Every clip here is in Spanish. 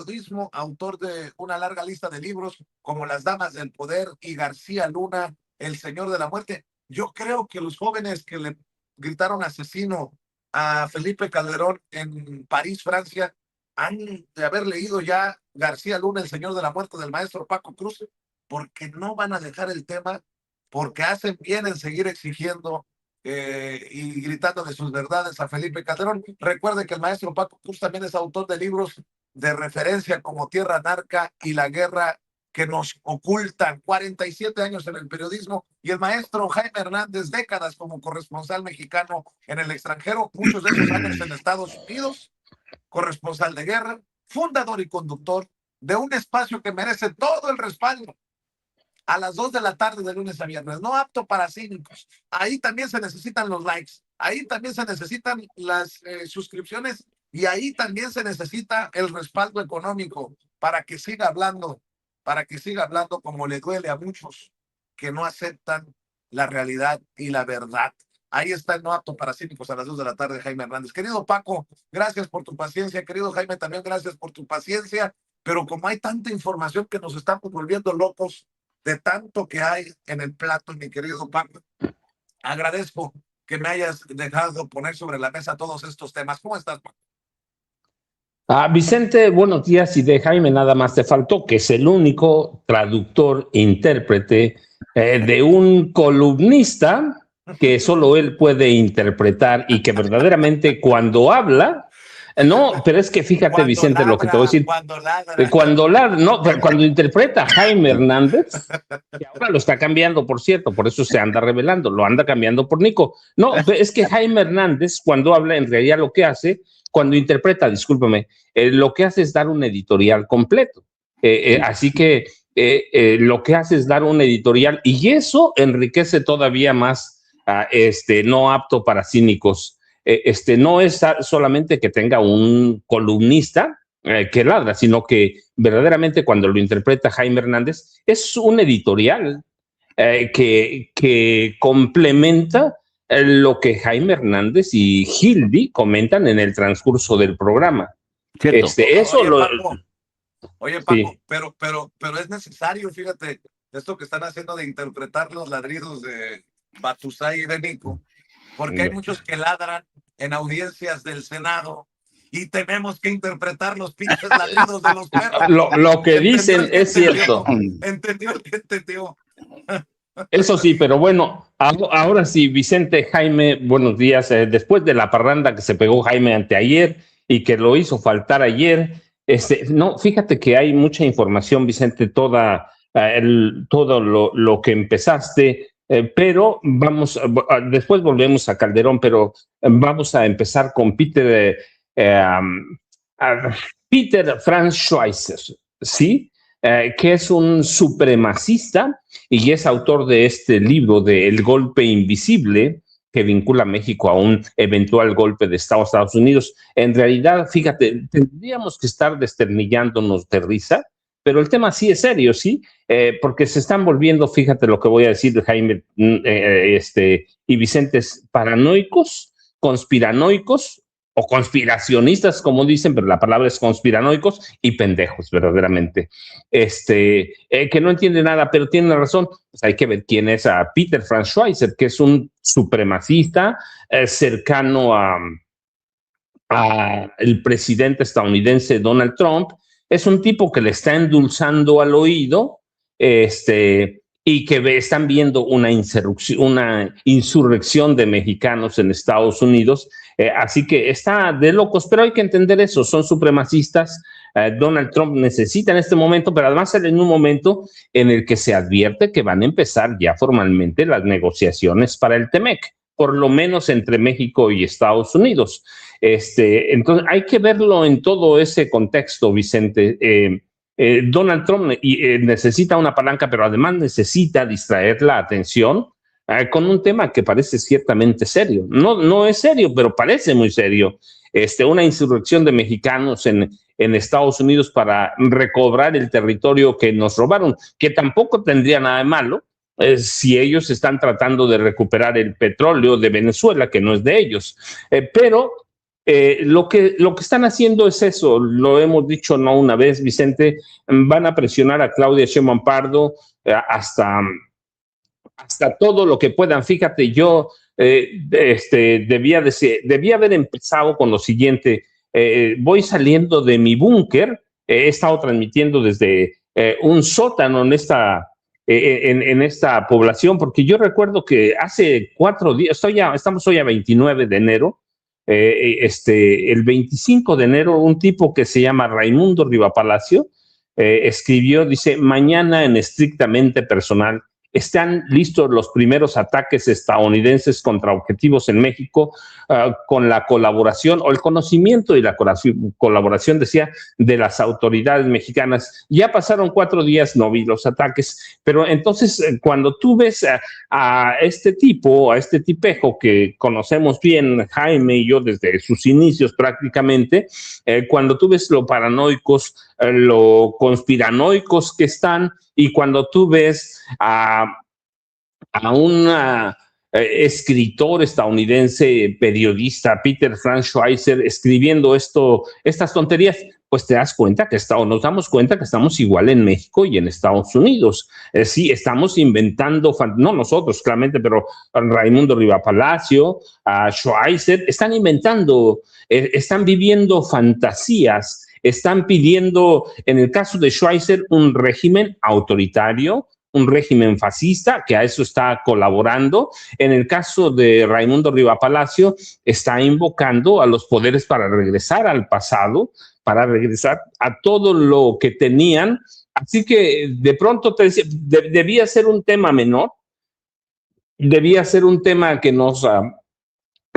periodismo, autor de una larga lista de libros como Las Damas del Poder y García Luna, El Señor de la Muerte. Yo creo que los jóvenes que le gritaron asesino a Felipe Calderón en París, Francia, han de haber leído ya García Luna, El Señor de la Muerte, del maestro Paco Cruz, porque no van a dejar el tema, porque hacen bien en seguir exigiendo y gritando de sus verdades a Felipe Calderón. Recuerde que el maestro Paco Cruz también es autor de libros de referencia como Tierra Narca y La Guerra que nos ocultan. 47 años en el periodismo, y el maestro Jaime Hernández, décadas como corresponsal mexicano en el extranjero, muchos de esos años en Estados Unidos, corresponsal de guerra, fundador y conductor de un espacio que merece todo el respaldo, a las 2 de la tarde de lunes a viernes, no apto para cínicos. Ahí también se necesitan los likes, ahí también se necesitan las suscripciones, y ahí también se necesita el respaldo económico para que siga hablando como le duele a muchos que no aceptan la realidad y la verdad. Ahí está el No Apto para Cínicos a las 2 de la tarde, Jaime Hernández. Querido Paco, gracias por tu paciencia. Querido Jaime, también gracias por tu paciencia. Pero como hay tanta información que nos estamos volviendo locos de tanto que hay en el plato, mi querido Paco, agradezco que me hayas dejado poner sobre la mesa todos estos temas. ¿Cómo estás, Paco? Vicente, buenos días. Y de Jaime nada más te faltó, que es el único traductor e intérprete de un columnista que solo él puede interpretar, y que verdaderamente cuando habla, no, pero es que fíjate, Cuando Vicente, ladra, lo que te voy a decir. Cuando interpreta a Jaime Hernández, que ahora lo está cambiando, por cierto, por eso se anda revelando, lo anda cambiando por Nico. No, es que Jaime Hernández, cuando habla, en realidad lo que hace, cuando interpreta, discúlpame, lo que hace es dar un editorial completo. Así que lo que hace es dar un editorial, y eso enriquece todavía más a No Apto para Cínicos. No es solamente que tenga un columnista que ladra, sino que verdaderamente cuando lo interpreta Jaime Hernández es un editorial que complementa lo que Jaime Hernández y Gilby comentan en el transcurso del programa. Oye, Paco, sí. pero es necesario, fíjate, esto que están haciendo de interpretar los ladridos de Batusay y de Nico, porque hay muchos que ladran en audiencias del Senado y tenemos que interpretar los pinches ladridos de los perros. Lo que dicen es cierto. Entendió el que entendió. Eso sí, pero bueno, ahora sí, Vicente, Jaime, buenos días. Después de la parranda que se pegó Jaime anteayer y que lo hizo faltar ayer, no, fíjate que hay mucha información, Vicente, todo lo que empezaste, pero después volvemos a Calderón, pero vamos a empezar con Peter Franz Schweizer, ¿sí? Que es un supremacista y es autor de este libro de El Golpe Invisible, que vincula a México a un eventual golpe de Estado a Estados Unidos. En realidad, fíjate, tendríamos que estar desternillándonos de risa, pero el tema sí es serio, ¿sí? Porque se están volviendo, fíjate lo que voy a decir de Jaime y Vicente, paranoicos, conspiranoicos, o conspiracionistas, como dicen, pero la palabra es conspiranoicos, y pendejos, verdaderamente. Que no entiende nada, pero tiene razón. Pues hay que ver quién es a Peter Franz Schweizer, que es un supremacista cercano a el presidente estadounidense Donald Trump. Es un tipo que le está endulzando al oído, y que están viendo una insurrección de mexicanos en Estados Unidos. Así que está de locos, pero hay que entender eso, son supremacistas. Donald Trump necesita en este momento, pero además en un momento en el que se advierte que van a empezar ya formalmente las negociaciones para el TEMEC, por lo menos entre México y Estados Unidos. Entonces hay que verlo en todo ese contexto, Vicente. Donald Trump necesita una palanca, pero además necesita distraer la atención con un tema que parece ciertamente serio. No es serio, pero parece muy serio. Una insurrección de mexicanos en Estados Unidos para recobrar el territorio que nos robaron, que tampoco tendría nada de malo si ellos están tratando de recuperar el petróleo de Venezuela, que no es de ellos. Pero Lo que están haciendo es eso, lo hemos dicho no una vez, Vicente, van a presionar a Claudia Sheinbaum Pardo hasta todo lo que puedan. Fíjate, yo debía haber empezado con lo siguiente. Voy saliendo de mi búnker, he estado transmitiendo desde un sótano en esta población, porque yo recuerdo que hace 4 días, estamos hoy a 29 de enero, el 25 de enero, un tipo que se llama Raimundo Rivapalacio escribió, dice, mañana en estrictamente personal, están listos los primeros ataques estadounidenses contra objetivos en México con la colaboración o el conocimiento y la colaboración, decía, de las autoridades mexicanas. Ya pasaron 4 días, no vi los ataques, pero entonces cuando tú ves a este tipo, a este tipejo que conocemos bien, Jaime y yo, desde sus inicios prácticamente, cuando tú ves lo paranoicos, lo conspiranoicos que están, y cuando tú ves a un escritor estadounidense, periodista, Peter Frank Schweizer, escribiendo estas tonterías, pues te das cuenta que nos damos cuenta que estamos igual en México y en Estados Unidos. Sí, estamos inventando, no nosotros claramente, pero Raimundo Rivapalacio, Schweizer, están inventando, están viviendo fantasías. Están pidiendo, en el caso de Schweizer, un régimen autoritario, un régimen fascista, que a eso está colaborando. En el caso de Raimundo Rivapalacio, está invocando a los poderes para regresar al pasado, para regresar a todo lo que tenían. Así que de pronto te decía, debía ser un tema menor, debía ser un tema que nos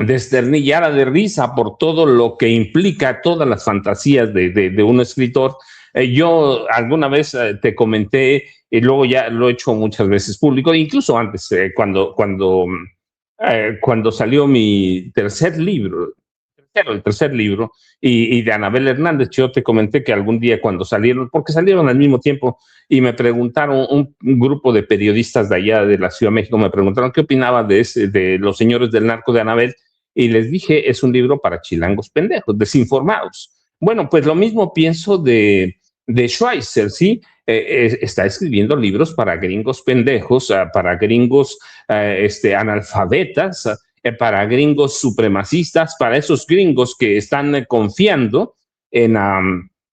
desternillara de risa por todo lo que implica, todas las fantasías de un escritor. Yo alguna vez te comenté, y luego ya lo he hecho muchas veces público, incluso antes, cuando salió mi tercer libro, y de Anabel Hernández, yo te comenté que algún día cuando salieron, porque salieron al mismo tiempo, y me preguntaron, un grupo de periodistas de allá de la Ciudad de México me preguntaron qué opinaba de Los Señores del Narco de Anabel, y les dije, es un libro para chilangos pendejos, desinformados. Bueno, pues lo mismo pienso de Schweizer, ¿sí? Está escribiendo libros para gringos pendejos, para gringos analfabetas, para gringos supremacistas, para esos gringos que están confiando en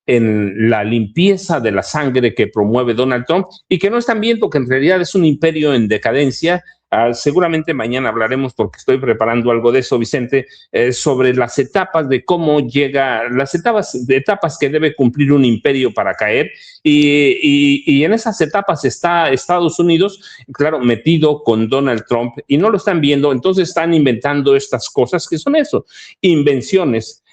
la limpieza de la sangre que promueve Donald Trump y que no están viendo que en realidad es un imperio en decadencia. Seguramente mañana hablaremos, porque estoy preparando algo de eso, Vicente, sobre las etapas de cómo llega, las etapas que debe cumplir un imperio para caer, y en esas etapas está Estados Unidos, claro, metido con Donald Trump, y no lo están viendo. Entonces están inventando estas cosas que son eso, invenciones.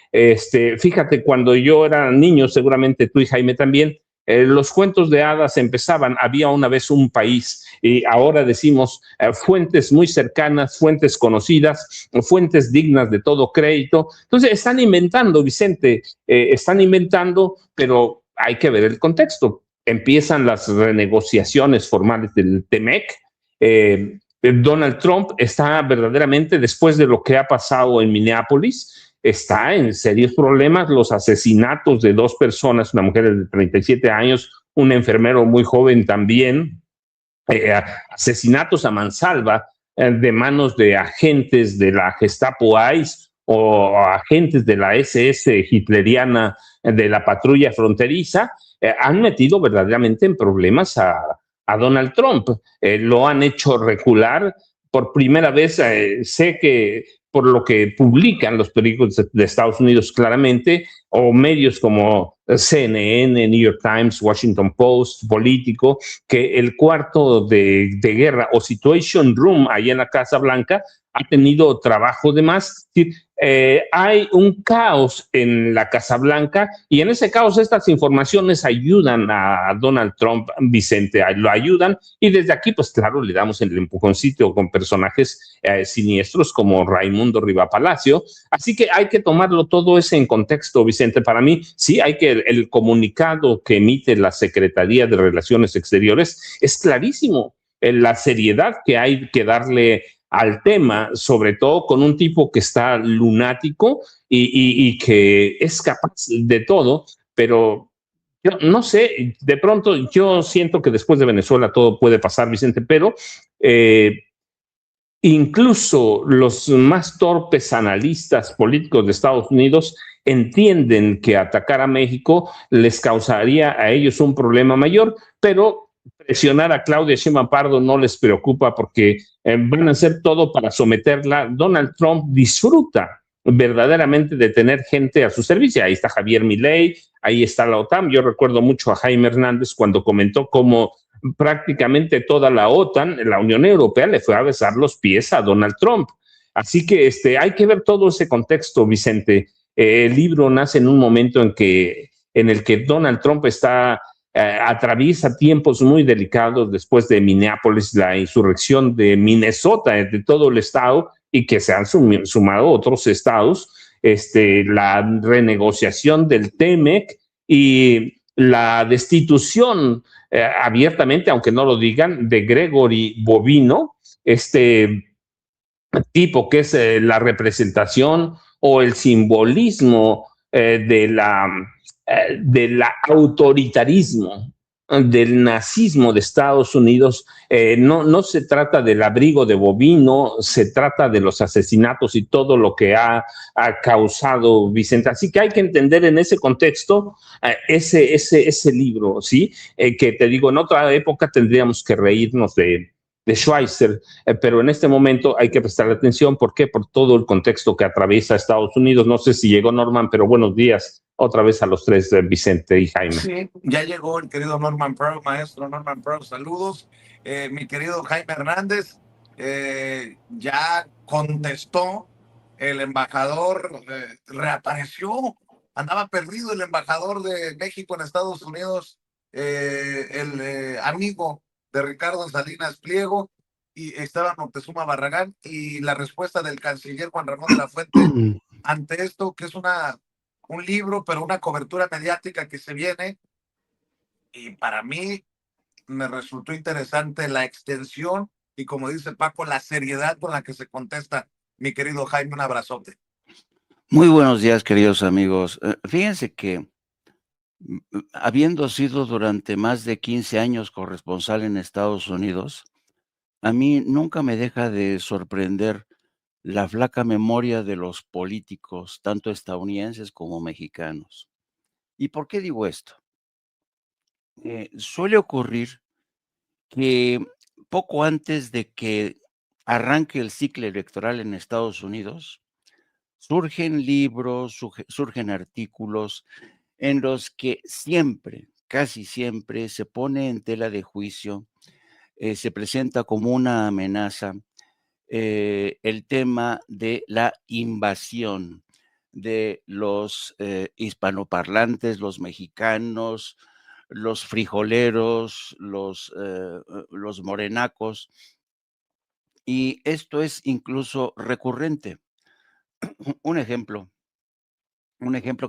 Fíjate, cuando yo era niño, seguramente tú y Jaime también, los cuentos de hadas empezaban, había una vez un país, y ahora decimos fuentes muy cercanas, fuentes conocidas, fuentes dignas de todo crédito. Entonces están inventando, Vicente, están inventando, pero hay que ver el contexto. Empiezan las renegociaciones formales del TEMEC. Donald Trump está verdaderamente, después de lo que ha pasado en Minneapolis, está en serios problemas. Los asesinatos de 2 personas, una mujer de 37 años, un enfermero muy joven también, asesinatos a mansalva de manos de agentes de la Gestapo ICE o agentes de la SS hitleriana de la patrulla fronteriza, han metido verdaderamente en problemas a Donald Trump. Lo han hecho recular. Por primera vez, sé que por lo que publican los periódicos de Estados Unidos claramente, o medios como CNN, New York Times, Washington Post, Político, que el cuarto de guerra o Situation Room ahí en la Casa Blanca ha tenido trabajo de más. Hay un caos en la Casa Blanca, y en ese caos estas informaciones ayudan a Donald Trump, Vicente, lo ayudan, y desde aquí pues claro le damos el empujoncito con personajes siniestros como Raimundo Rivapalacio. Así que hay que tomarlo todo ese en contexto, Vicente. Para mí sí hay que, el comunicado que emite la Secretaría de Relaciones Exteriores es clarísimo, la seriedad que hay que darle al tema, sobre todo con un tipo que está lunático y que es capaz de todo, pero yo no sé, de pronto yo siento que después de Venezuela todo puede pasar, Vicente, pero incluso los más torpes analistas políticos de Estados Unidos entienden que atacar a México les causaría a ellos un problema mayor, pero presionar a Claudia Sheinbaum Pardo no les preocupa porque van a hacer todo para someterla. Donald Trump disfruta verdaderamente de tener gente a su servicio. Ahí está Javier Milei, ahí está la OTAN. Yo recuerdo mucho a Jaime Hernández cuando comentó cómo prácticamente toda la OTAN, la Unión Europea, le fue a besar los pies a Donald Trump. Así que hay que ver todo ese contexto, Vicente. El libro nace en un momento en el que Donald Trump atraviesa tiempos muy delicados después de Minneapolis, la insurrección de Minnesota, de todo el estado, y que se han sumado otros estados, la renegociación del TEMEC y la destitución abiertamente, aunque no lo digan, de Gregory Bovino, este tipo que es la representación o el simbolismo del autoritarismo, del nazismo de Estados Unidos. No se trata del abrigo de Bovino, se trata de los asesinatos y todo lo que ha causado Vicente. Así que hay que entender en ese contexto ese libro, ¿sí? Que te digo, en otra época tendríamos que reírnos de Schweitzer, pero en este momento hay que prestar atención. ¿Por qué? Por todo el contexto que atraviesa Estados Unidos. No sé si llegó Norman, pero buenos días otra vez a los tres, Vicente y Jaime. Sí, ya llegó el querido Norman Pearl, maestro Norman Pearl, saludos. Mi querido Jaime Hernández, ya contestó el embajador, reapareció, andaba perdido el embajador de México en Estados Unidos, el amigo de Ricardo Salinas Pliego, y estaba Moctezuma Barragán, y la respuesta del canciller Juan Ramón de la Fuente ante esto, que es un libro, pero una cobertura mediática que se viene, y para mí me resultó interesante la extensión y, como dice Paco, la seriedad con la que se contesta. Mi querido Jaime, un abrazote. Muy buenos días, queridos amigos. Fíjense que habiendo sido durante más de 15 años corresponsal en Estados Unidos, a mí nunca me deja de sorprender la flaca memoria de los políticos, tanto estadounidenses como mexicanos. ¿Y por qué digo esto? Suele ocurrir que poco antes de que arranque el ciclo electoral en Estados Unidos, surgen libros, surgen artículos en los que siempre, casi siempre, se pone en tela de juicio, se presenta como una amenaza el tema de la invasión de los hispanoparlantes, los mexicanos, los frijoleros, los morenacos, y esto es incluso recurrente. Un ejemplo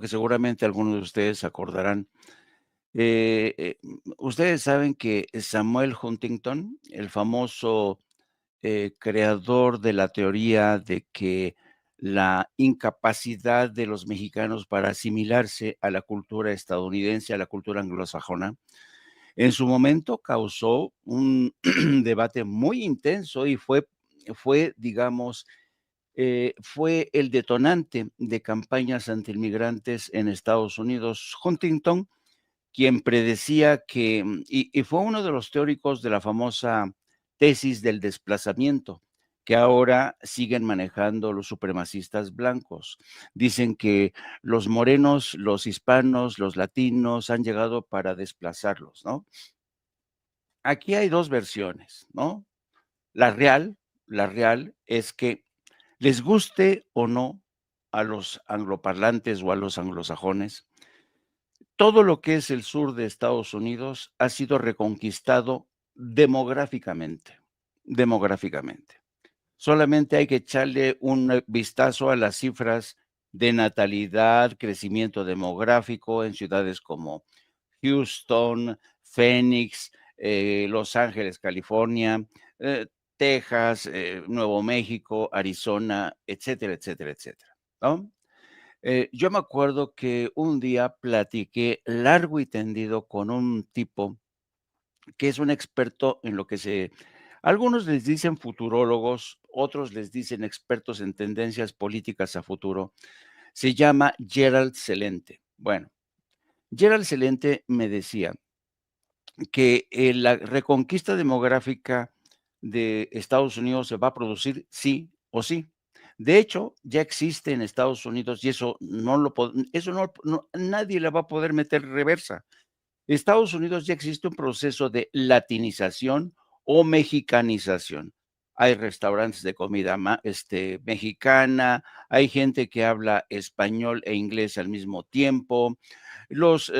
que seguramente algunos de ustedes acordarán. Ustedes saben que Samuel Huntington, el famoso creador de la teoría de que la incapacidad de los mexicanos para asimilarse a la cultura estadounidense, a la cultura anglosajona, en su momento causó un debate muy intenso y digamos, fue el detonante de campañas antiinmigrantes en Estados Unidos. Huntington, quien predecía y fue uno de los teóricos de la famosa tesis del desplazamiento, que ahora siguen manejando los supremacistas blancos. Dicen que los morenos, los hispanos, los latinos han llegado para desplazarlos, ¿no? Aquí hay dos versiones, ¿no? La real es que les guste o no a los angloparlantes o a los anglosajones, todo lo que es el sur de Estados Unidos ha sido reconquistado demográficamente. Solamente hay que echarle un vistazo a las cifras de natalidad, crecimiento demográfico en ciudades como Houston, Phoenix, Los Ángeles, California, Texas, Nuevo México, Arizona, etcétera, etcétera, etcétera, ¿no? Yo me acuerdo que un día platiqué largo y tendido con un tipo que es un experto en lo que algunos les dicen futurólogos, otros les dicen expertos en tendencias políticas a futuro. Se llama Gerald Celente. Bueno, Gerald Celente me decía que la reconquista demográfica de Estados Unidos se va a producir sí o sí. De hecho, ya existe en Estados Unidos y nadie le va a poder meter reversa. Estados Unidos ya existe un proceso de latinización o mexicanización. Hay restaurantes de comida mexicana, hay gente que habla español e inglés al mismo tiempo. Los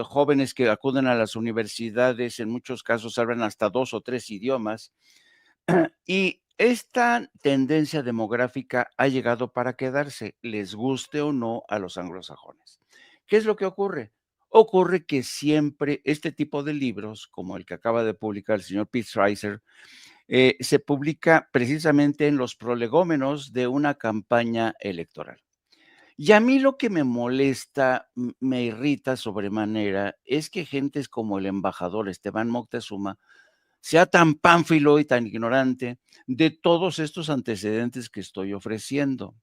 jóvenes que acuden a las universidades en muchos casos hablan hasta 2 o 3 idiomas. Y esta tendencia demográfica ha llegado para quedarse, les guste o no a los anglosajones. ¿Qué es lo que ocurre? Ocurre que siempre este tipo de libros, como el que acaba de publicar el señor Pete Schweizer, se publica precisamente en los prolegómenos de una campaña electoral. Y a mí lo que me molesta, me irrita sobremanera, es que gentes como el embajador Esteban Moctezuma sea tan pánfilo y tan ignorante de todos estos antecedentes que estoy ofreciendo.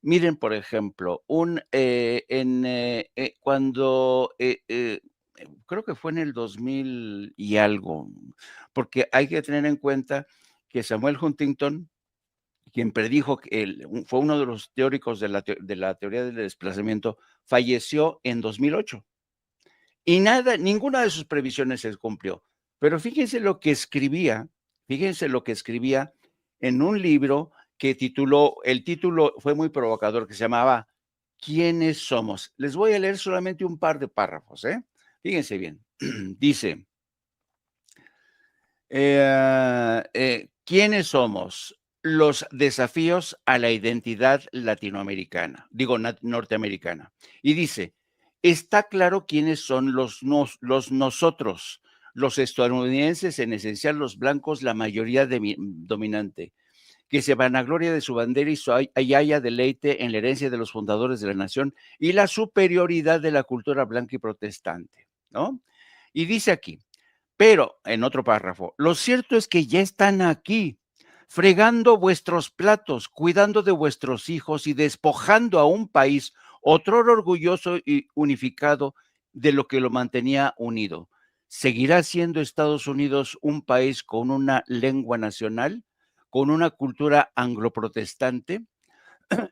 Miren, por ejemplo, creo que fue en el 2000 y algo, porque hay que tener en cuenta que Samuel Huntington, quien predijo fue uno de los teóricos de la teoría del desplazamiento, falleció en 2008. Y ninguna de sus previsiones se cumplió. Pero fíjense lo que escribía en un libro que el título fue muy provocador, que se llamaba ¿Quiénes somos? Les voy a leer solamente un par de párrafos, ¿eh? Fíjense bien. Dice, ¿quiénes somos? Los desafíos a la identidad latinoamericana, norteamericana. Y dice, está claro quiénes son los nosotros, los estadounidenses, en esencial los blancos, la mayoría dominante, que se vanagloria de su bandera y haya deleite en la herencia de los fundadores de la nación y la superioridad de la cultura blanca y protestante, ¿no? Y dice aquí, pero, en otro párrafo, lo cierto es que ya están aquí, fregando vuestros platos, cuidando de vuestros hijos y despojando a un país, otrora orgulloso y unificado, de lo que lo mantenía unido. ¿Seguirá siendo Estados Unidos un país con una lengua nacional, con una cultura angloprotestante?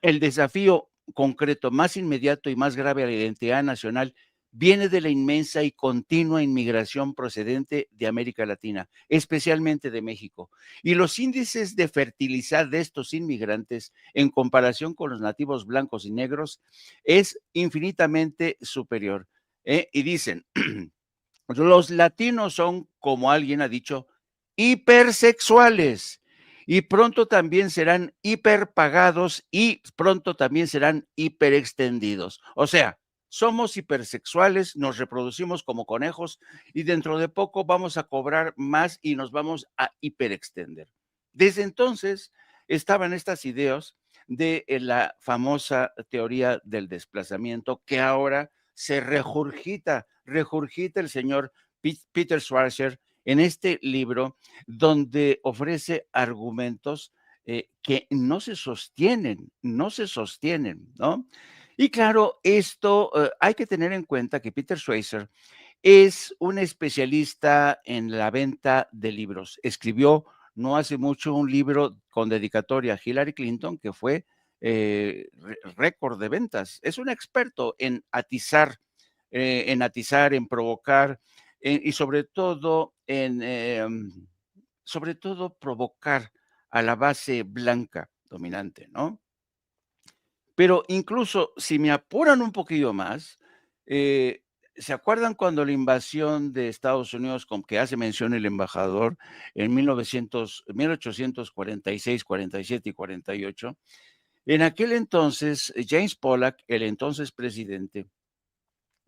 El desafío concreto más inmediato y más grave a la identidad nacional viene de la inmensa y continua inmigración procedente de América Latina, especialmente de México. Y los índices de fertilidad de estos inmigrantes en comparación con los nativos blancos y negros es infinitamente superior. Y dicen, los latinos son, como alguien ha dicho, hipersexuales y pronto también serán hiperpagados y pronto también serán hiperextendidos. O sea, somos hipersexuales, nos reproducimos como conejos y dentro de poco vamos a cobrar más y nos vamos a hiperextender. Desde entonces estaban estas ideas de la famosa teoría del desplazamiento que ahora se regurgita el señor Peter Schweizer en este libro, donde ofrece argumentos que no se sostienen, ¿no? Y claro, esto hay que tener en cuenta que Peter Schweizer es un especialista en la venta de libros. Escribió no hace mucho un libro con dedicatoria a Hillary Clinton que fue récord de ventas. Es un experto en atizar, en provocar y sobre todo provocar a la base blanca dominante, ¿no? Pero incluso si me apuran un poquillo más, ¿se acuerdan cuando la invasión de Estados Unidos, con que hace mención el embajador, en 1846, 47 y 48? En aquel entonces, James Pollock, el entonces presidente,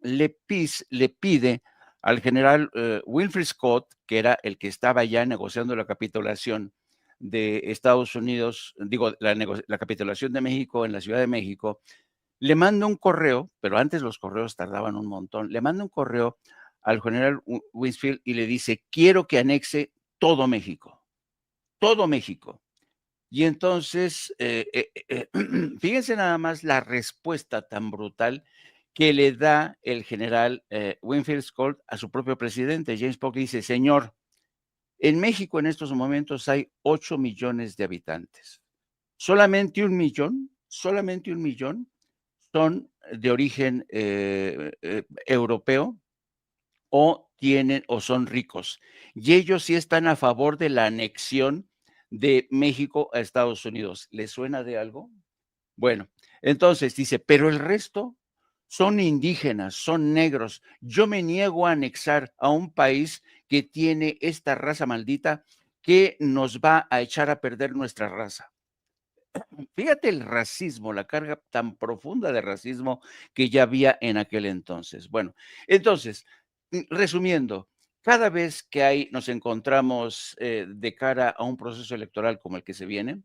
le pide al general Winfield Scott, que era el que estaba ya negociando la capitulación de Estados Unidos, digo, la capitulación de México en la Ciudad de México, le manda un correo, pero antes los correos tardaban un montón, le manda un correo al general Winsfield y le dice, quiero que anexe todo México, todo México. Y entonces, fíjense nada más la respuesta tan brutal que le da el general Winfield Scott a su propio presidente. James Polk dice, señor, en México en estos momentos hay 8 millones de habitantes. Solamente 1 millón son de origen europeo o son ricos. Y ellos sí están a favor de la anexión de México a Estados Unidos. ¿Les suena de algo? Bueno, entonces dice, pero el resto son indígenas, son negros. Yo me niego a anexar a un país que tiene esta raza maldita que nos va a echar a perder nuestra raza. Fíjate el racismo, la carga tan profunda de racismo que ya había en aquel entonces. Bueno, entonces, resumiendo, cada vez que nos encontramos de cara a un proceso electoral como el que se viene,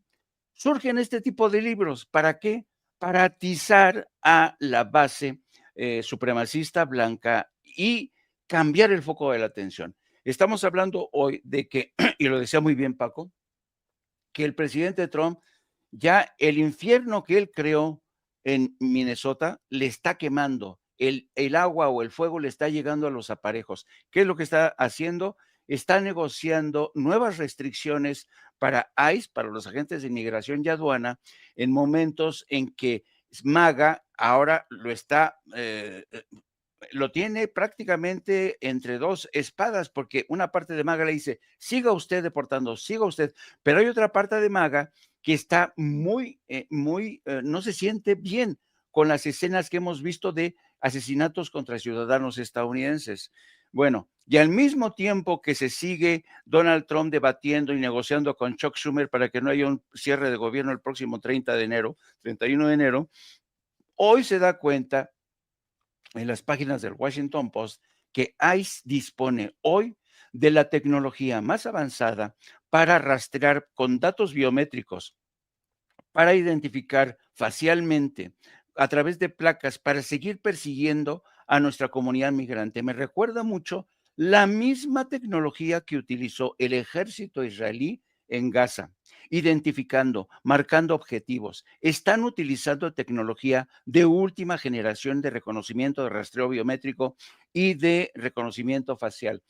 surgen este tipo de libros. ¿Para qué? Para atizar a la base supremacista blanca y cambiar el foco de la atención. Estamos hablando hoy de que, y lo decía muy bien Paco, que el presidente Trump ya el infierno que él creó en Minnesota le está quemando. El agua o el fuego le está llegando a los aparejos. ¿Qué es lo que está haciendo? Está negociando nuevas restricciones para ICE, para los agentes de inmigración y aduana, en momentos en que MAGA ahora lo tiene prácticamente entre dos espadas, porque una parte de MAGA le dice, siga usted deportando, siga usted, pero hay otra parte de MAGA que está no se siente bien con las escenas que hemos visto de asesinatos contra ciudadanos estadounidenses. Bueno, y al mismo tiempo que se sigue Donald Trump debatiendo y negociando con Chuck Schumer para que no haya un cierre de gobierno el próximo 31 de enero, hoy se da cuenta en las páginas del Washington Post que ICE dispone hoy de la tecnología más avanzada para rastrear con datos biométricos, para identificar facialmente a través de placas, para seguir persiguiendo a nuestra comunidad migrante. Me recuerda mucho la misma tecnología que utilizó el ejército israelí en Gaza, identificando, marcando objetivos. Están utilizando tecnología de última generación de reconocimiento de rastreo biométrico y de reconocimiento facial.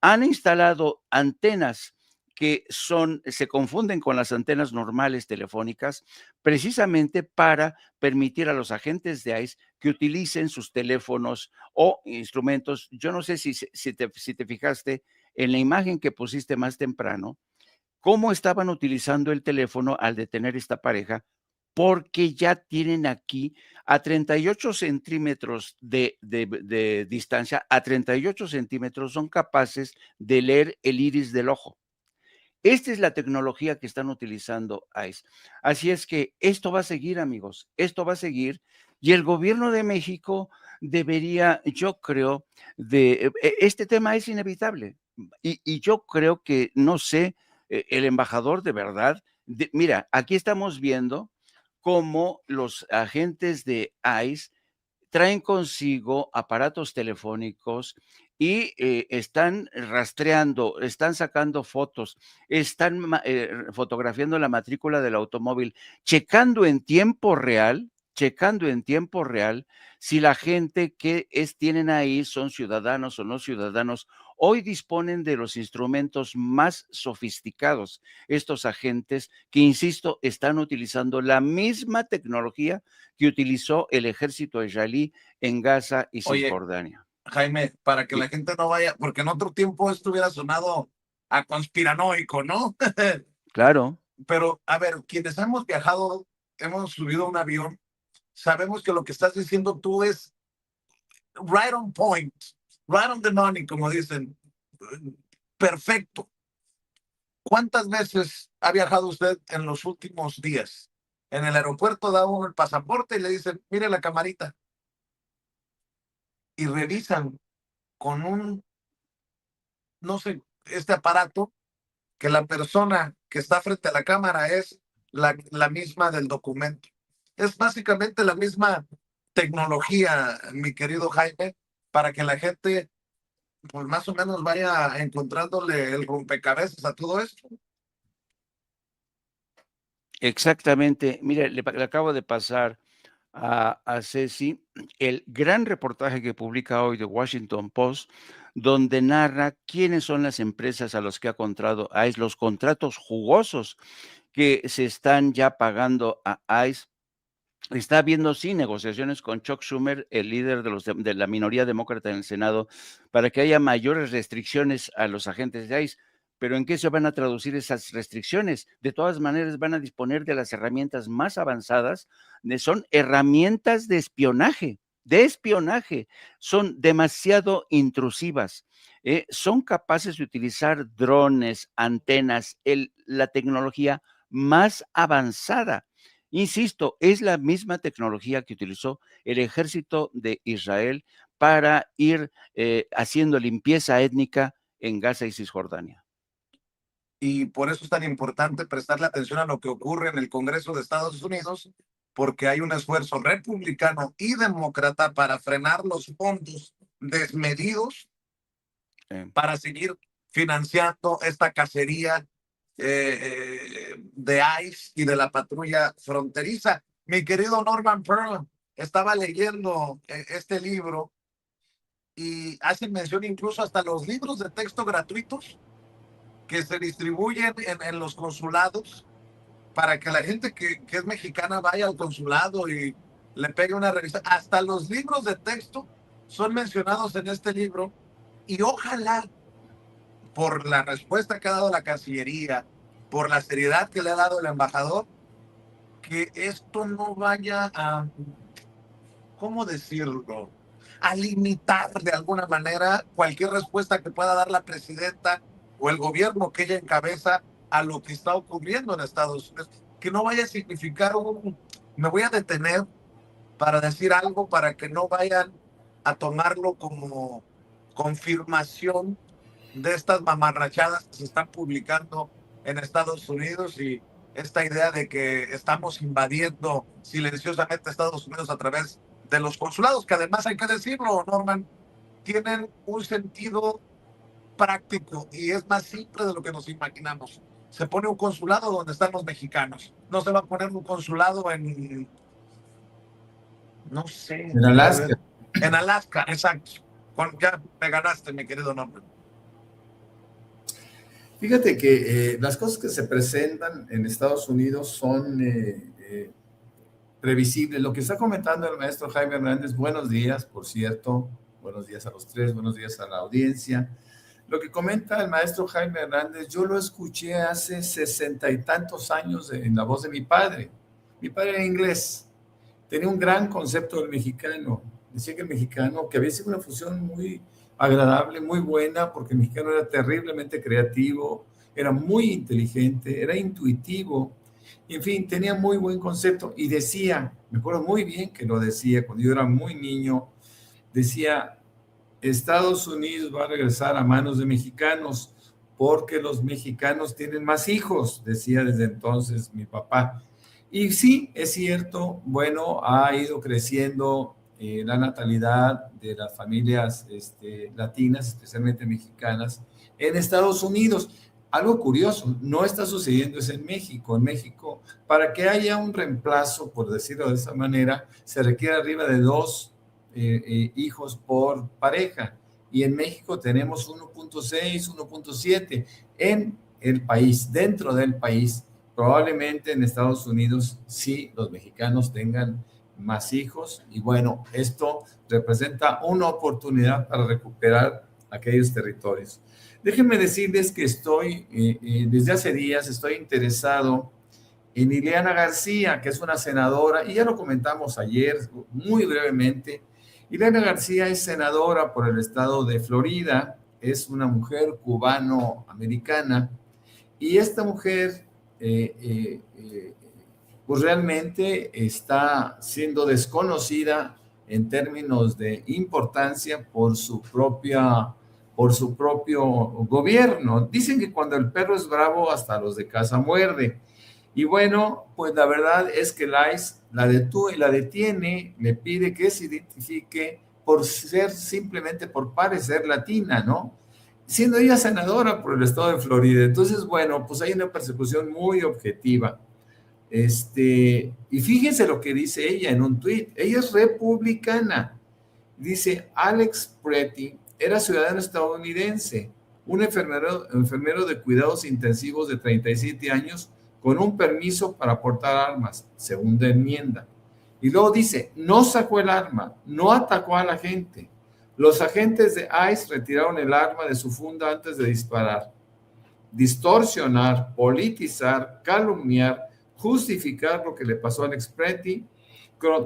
Han instalado antenas que se confunden con las antenas normales telefónicas, precisamente para permitir a los agentes de ICE que utilicen sus teléfonos o instrumentos. Yo no sé si te fijaste en la imagen que pusiste más temprano, cómo estaban utilizando el teléfono al detener esta pareja, porque ya tienen aquí a 38 centímetros de distancia, a 38 centímetros son capaces de leer el iris del ojo. Esta es la tecnología que están utilizando ICE. Así es que esto va a seguir, amigos, esto va a seguir y el gobierno de México debería, yo creo, este tema es inevitable y yo creo que, no sé, el embajador de verdad, mira, aquí estamos viendo cómo los agentes de ICE traen consigo aparatos telefónicos y están rastreando, están sacando fotos, están fotografiando la matrícula del automóvil, checando en tiempo real si la gente que tienen ahí son ciudadanos o no ciudadanos. Hoy disponen de los instrumentos más sofisticados estos agentes que, insisto, están utilizando la misma tecnología que utilizó el ejército israelí en Gaza y Cisjordania. Jaime, para que la gente no vaya, porque en otro tiempo esto hubiera sonado a conspiranoico, ¿no? Claro. Pero, a ver, quienes hemos viajado, hemos subido a un avión, sabemos que lo que estás diciendo tú es right on point, right on the money, como dicen. Perfecto. ¿Cuántas veces ha viajado usted en los últimos días? En el aeropuerto da uno el pasaporte y le dicen, mire la camarita. Y revisan con un, no sé, este aparato que la persona que está frente a la cámara es la misma del documento. Es básicamente la misma tecnología, mi querido Jaime, para que la gente pues más o menos vaya encontrándole el rompecabezas a todo esto. Exactamente. Mire, le acabo de pasar a Ceci el gran reportaje que publica hoy The Washington Post, donde narra quiénes son las empresas a las que ha contratado ICE, los contratos jugosos que se están ya pagando a ICE. Está habiendo, sí, negociaciones con Chuck Schumer, el líder de la minoría demócrata en el Senado, para que haya mayores restricciones a los agentes de ICE. Pero ¿en qué se van a traducir esas restricciones? De todas maneras, van a disponer de las herramientas más avanzadas, son herramientas de espionaje, son demasiado intrusivas. Son capaces de utilizar drones, antenas, la tecnología más avanzada. Insisto, es la misma tecnología que utilizó el ejército de Israel para ir haciendo limpieza étnica en Gaza y Cisjordania. Y por eso es tan importante prestarle atención a lo que ocurre en el Congreso de Estados Unidos, porque hay un esfuerzo republicano y demócrata para frenar los fondos desmedidos para seguir financiando esta cacería de ICE y de la patrulla fronteriza. Mi querido Norman Pearl, estaba leyendo este libro y hacen mención incluso hasta los libros de texto gratuitos que se distribuyen en los consulados para que la gente que es mexicana vaya al consulado y le pegue una revista. Hasta los libros de texto son mencionados en este libro y ojalá por la respuesta que ha dado la Cancillería, por la seriedad que le ha dado el embajador, que esto no vaya a, ¿cómo decirlo?, a limitar de alguna manera cualquier respuesta que pueda dar la presidenta o el gobierno que ella encabeza a lo que está ocurriendo en Estados Unidos. Que no vaya a significar me voy a detener para decir algo para que no vayan a tomarlo como confirmación de estas mamarrachadas que se están publicando en Estados Unidos y esta idea de que estamos invadiendo silenciosamente Estados Unidos a través de los consulados, que además hay que decirlo, Norman, tienen un sentido práctico y es más simple de lo que nos imaginamos. Se pone un consulado donde están los mexicanos. No se va a poner un consulado en, no sé. En Alaska. En Alaska, exacto. Ya me ganaste, mi querido Norman. Fíjate que las cosas que se presentan en Estados Unidos son previsibles. Lo que está comentando el maestro Jaime Hernández, buenos días, por cierto, buenos días a los tres, buenos días a la audiencia. Lo que comenta el maestro Jaime Hernández, yo lo escuché hace 60 y tantos años en la voz de mi padre. Mi padre era inglés, tenía un gran concepto del mexicano. Decía que el mexicano, que había sido una fusión muy agradable, muy buena, porque el mexicano era terriblemente creativo, era muy inteligente, era intuitivo, en fin, tenía muy buen concepto y decía, me acuerdo muy bien que lo decía cuando yo era muy niño, decía, Estados Unidos va a regresar a manos de mexicanos porque los mexicanos tienen más hijos, decía desde entonces mi papá. Y sí, es cierto, bueno, ha ido creciendo la natalidad de las familias latinas, especialmente mexicanas, en Estados Unidos. Algo curioso, no está sucediendo eso en México. En México, para que haya un reemplazo, por decirlo de esa manera, se requiere arriba de 2 hijos por pareja. Y en México tenemos 1.6, 1.7 en el país, dentro del país. Probablemente en Estados Unidos sí los mexicanos tengan más hijos y bueno, esto representa una oportunidad para recuperar aquellos territorios. Déjenme decirles que estoy, desde hace días, estoy interesado en Ileana García, que es una senadora, y ya lo comentamos ayer muy brevemente. Ileana García es senadora por el estado de Florida, es una mujer cubano-americana, y esta mujer pues realmente está siendo desconocida en términos de importancia por su propia por su propio gobierno. Dicen que cuando el perro es bravo, hasta los de casa muerde. Y bueno, pues la verdad es que el ICE la detiene, le pide que se identifique por ser simplemente por parecer latina, ¿no? Siendo ella senadora por el estado de Florida. Entonces, bueno, pues hay una persecución muy objetiva. Y fíjense lo que dice ella en un tuit. Ella es republicana. Dice, Alex Pretty era ciudadano estadounidense, un enfermero de cuidados intensivos de 37 años con un permiso para portar armas, segunda enmienda. Y luego dice, no sacó el arma, no atacó a la gente. Los agentes de ICE retiraron el arma de su funda antes de disparar. Distorsionar, politizar, calumniar, justificar lo que le pasó a Alex Pretty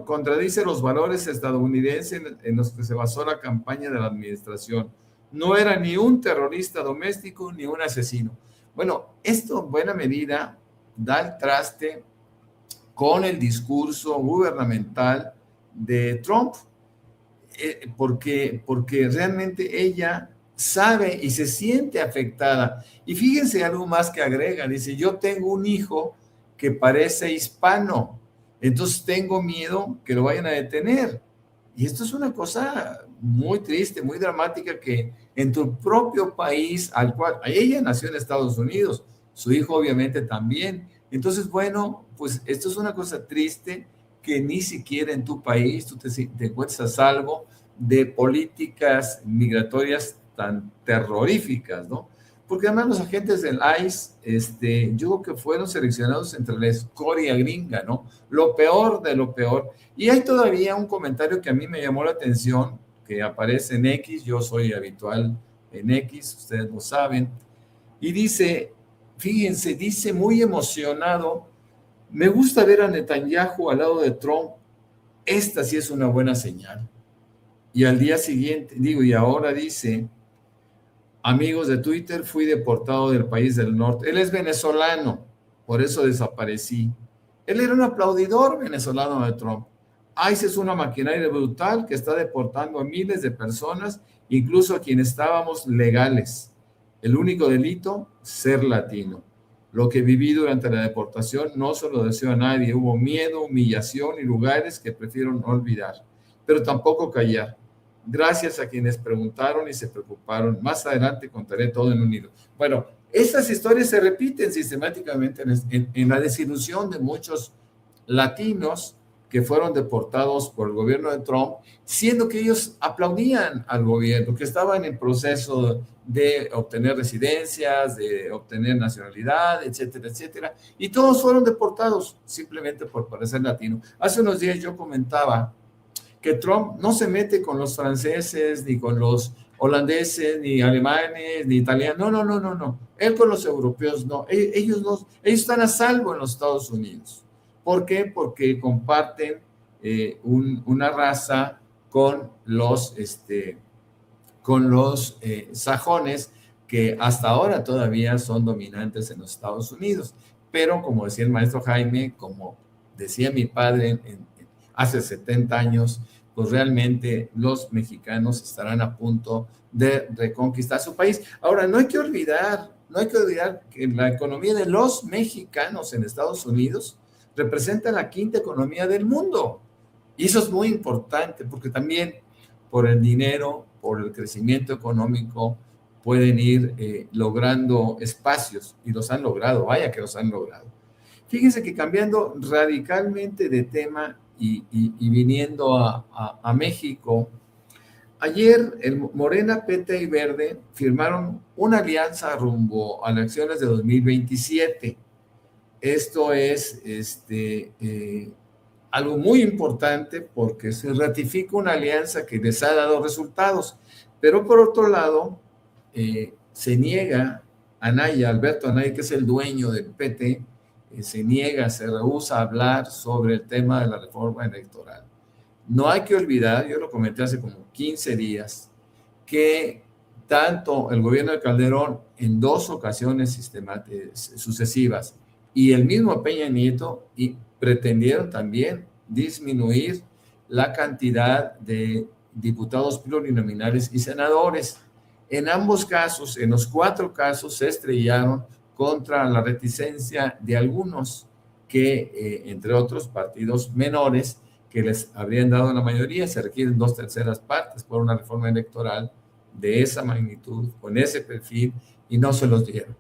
contradice los valores estadounidenses en los que se basó la campaña de la administración. No era ni un terrorista doméstico ni un asesino. Bueno, esto en buena medida da el traste con el discurso gubernamental de Trump, porque realmente ella sabe y se siente afectada. Y fíjense algo más que agrega, dice, yo tengo un hijo que parece hispano, entonces tengo miedo que lo vayan a detener. Y esto es una cosa muy triste, muy dramática, que en tu propio país, al cual ella nació en Estados Unidos, su hijo obviamente también. Entonces, bueno, pues esto es una cosa triste, que ni siquiera en tu país tú te encuentras a salvo de políticas migratorias tan terroríficas, ¿no? Porque además los agentes del ICE, yo creo que fueron seleccionados entre la escoria gringa, ¿no? Lo peor de lo peor. Y hay todavía un comentario que a mí me llamó la atención, que aparece en X, yo soy habitual en X, ustedes lo saben, y dice, fíjense, dice muy emocionado, me gusta ver a Netanyahu al lado de Trump, esta sí es una buena señal. Y al día siguiente, y ahora dice, amigos de Twitter, fui deportado del país del norte. Él es venezolano, por eso desaparecí. Él era un aplaudidor venezolano de Trump. ICE es una maquinaria brutal que está deportando a miles de personas, incluso a quienes estábamos legales. El único delito, ser latino. Lo que viví durante la deportación no se lo deseo a nadie. Hubo miedo, humillación y lugares que prefiero no olvidar, pero tampoco callar. Gracias a quienes preguntaron y se preocuparon. Más adelante contaré todo en un hilo. Bueno, estas historias se repiten sistemáticamente en la desilusión de muchos latinos que fueron deportados por el gobierno de Trump, siendo que ellos aplaudían al gobierno, que estaban en proceso de obtener residencias, de obtener nacionalidad, etcétera, etcétera, y todos fueron deportados simplemente por parecer latino. Hace unos días yo comentaba que Trump no se mete con los franceses, ni con los holandeses, ni alemanes, ni italianos, no. Él con los europeos no. Ellos están a salvo en los Estados Unidos. ¿Por qué? Porque comparten una raza con los sajones, que hasta ahora todavía son dominantes en los Estados Unidos. Pero como decía el maestro Jaime, como decía mi padre hace 70 años, pues realmente los mexicanos estarán a punto de reconquistar su país. Ahora, no hay que olvidar que la economía de los mexicanos en Estados Unidos representa la quinta economía del mundo. Y eso es muy importante, porque también por el dinero, por el crecimiento económico, pueden ir logrando espacios, y los han logrado, vaya que los han logrado. Fíjense que cambiando radicalmente de tema y viniendo a México, ayer el Morena, PT y Verde firmaron una alianza rumbo a las elecciones de 2027. Esto es algo muy importante porque se ratifica una alianza que les ha dado resultados, pero por otro lado, se niega Alberto Anaya, que es el dueño del PT, se rehúsa a hablar sobre el tema de la reforma electoral. No hay que olvidar, yo lo comenté hace como 15 días, que tanto el gobierno de Calderón en 2 ocasiones sucesivas y el mismo Peña Nieto pretendieron también disminuir la cantidad de diputados plurinominales y senadores. En ambos casos, en los 4 casos, se estrellaron contra la reticencia de algunos que, entre otros partidos menores, que les habrían dado la mayoría. Se requieren 2/3 partes por una reforma electoral de esa magnitud, con ese perfil, y no se los dieron.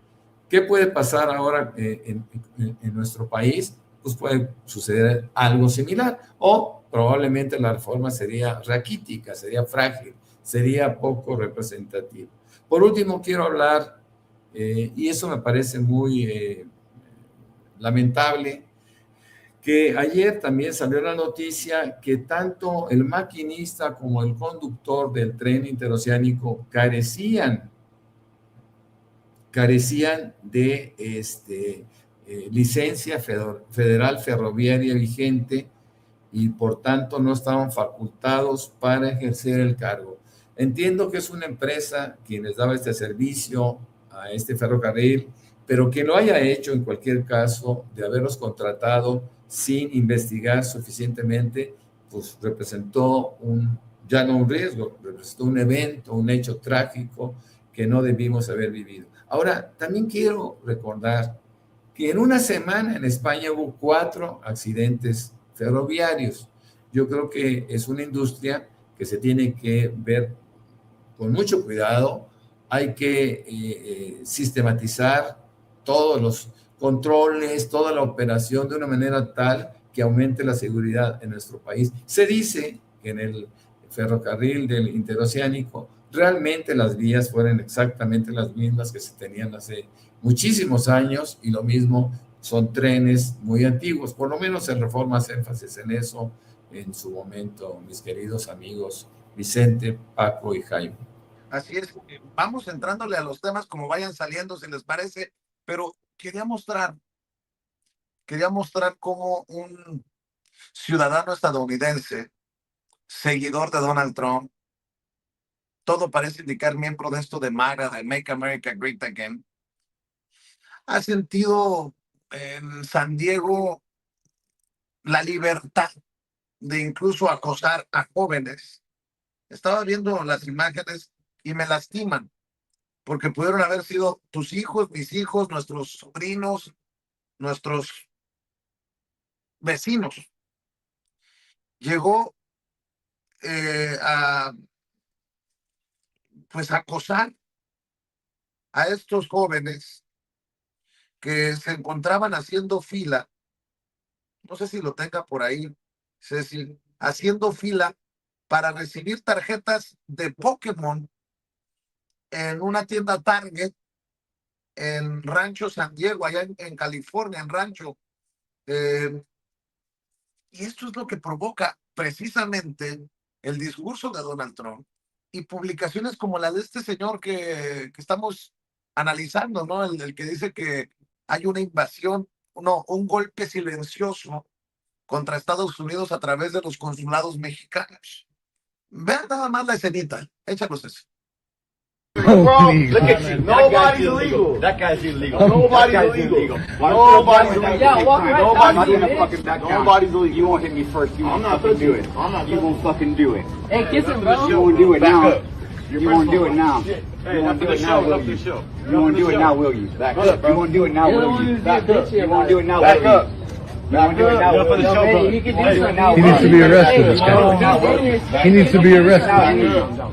¿Qué puede pasar ahora en nuestro país? Pues puede suceder algo similar, o probablemente la reforma sería raquítica, sería frágil, sería poco representativa. Por último, quiero hablar, y eso me parece muy lamentable, que ayer también salió la noticia que tanto el maquinista como el conductor del tren interoceánico carecían de licencia federal ferroviaria vigente, y por tanto no estaban facultados para ejercer el cargo. Entiendo que es una empresa quien les daba este servicio a este ferrocarril, pero que lo haya hecho en cualquier caso de haberlos contratado sin investigar suficientemente, pues representó ya no un riesgo, representó un evento, un hecho trágico que no debimos haber vivido. Ahora, también quiero recordar que en una semana en España hubo 4 accidentes ferroviarios. Yo creo que es una industria que se tiene que ver con mucho cuidado. Hay que sistematizar todos los controles, toda la operación de una manera tal que aumente la seguridad en nuestro país. Se dice que en el ferrocarril del interoceánico realmente las vías fueron exactamente las mismas que se tenían hace muchísimos años, y lo mismo son trenes muy antiguos. Por lo menos en Reforma hace énfasis en eso en su momento, mis queridos amigos Vicente, Paco y Jaime. Así es, vamos entrándole a los temas como vayan saliendo, si les parece, pero quería mostrar cómo un ciudadano estadounidense, seguidor de Donald Trump, todo parece indicar miembro de esto de MAGA, de Make America Great Again, ha sentido en San Diego la libertad de incluso acosar a jóvenes. Estaba viendo las imágenes y me lastiman, porque pudieron haber sido tus hijos, mis hijos, nuestros sobrinos, nuestros vecinos. Llegó a acosar a estos jóvenes que se encontraban haciendo fila, no sé si lo tenga por ahí, Ceci, haciendo fila para recibir tarjetas de Pokémon en una tienda Target en Rancho San Diego, allá en California, en Rancho. Y esto es lo que provoca precisamente el discurso de Donald Trump y publicaciones como la de este señor que estamos analizando, ¿no? El que dice que hay una invasión, un golpe silencioso contra Estados Unidos a través de los consulados mexicanos. Vean nada más la escenita, échalos eso. Bro, look at you. Nobody's illegal. That guy's illegal. Nobody's illegal. Nobody's illegal. Nobody's illegal. You won't hit me first. You won't fucking do it. You won't fucking do it. Hey, kiss him, bro. You won't do it now. You won't do it now. You won't do it now, will you? You won't do it now, will you? Back up. You won't do it now, will you? Back up. You won't do it now, will you? You won't do it now, will you? He needs to be arrested, this guy. He needs to be arrested.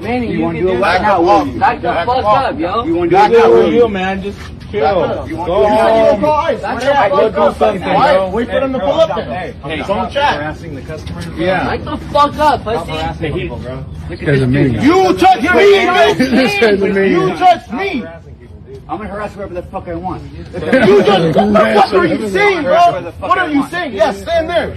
Manny, You you won't can do it do right it now, will you? Back the fuck up, yo. You won't do it now, will you? man. Just chill. You won't do it now, will you? Go do something, bro. Wait for them to pull up there. Hey, don't chat. harassing the customer. Yeah. Back the fuck up, pussy. Harassing people, bro. This guy's a maniac. You touched me, bitch! This guy's a maniac. You touched me! I'm gonna harass whoever the fuck I want. You just, what are you saying, bro? What are you saying? Yeah, stand there.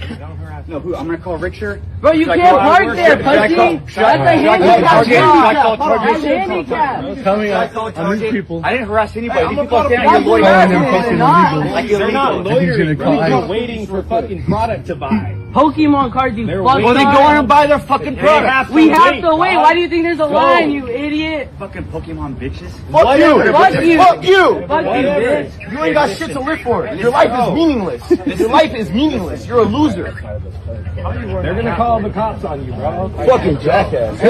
No, who? I'm gonna call Richter. Bro, you can't park there, pussy. That's a handicap spot. That's a handicap. Tell me, on these people. I didn't harass anybody. I'm These a people are fucking saying you're Calling loitering. them fucking illegals. Like They're not illegal. loitering, bro. They're They're waiting for fucking product to buy. Pokemon cards, you fuck. Well, then go on and buy their fucking product. We have to wait. Why do you think there's a line, you idiot? Fucking Pokemon bitches. Fuck you! Fuck you. Fuck you! Fuck you, bitch. You ain't got shit to live for. Your life is meaningless. Your life is meaningless. You're a loser. They're gonna call the cops on you, bro. Fucking jackass.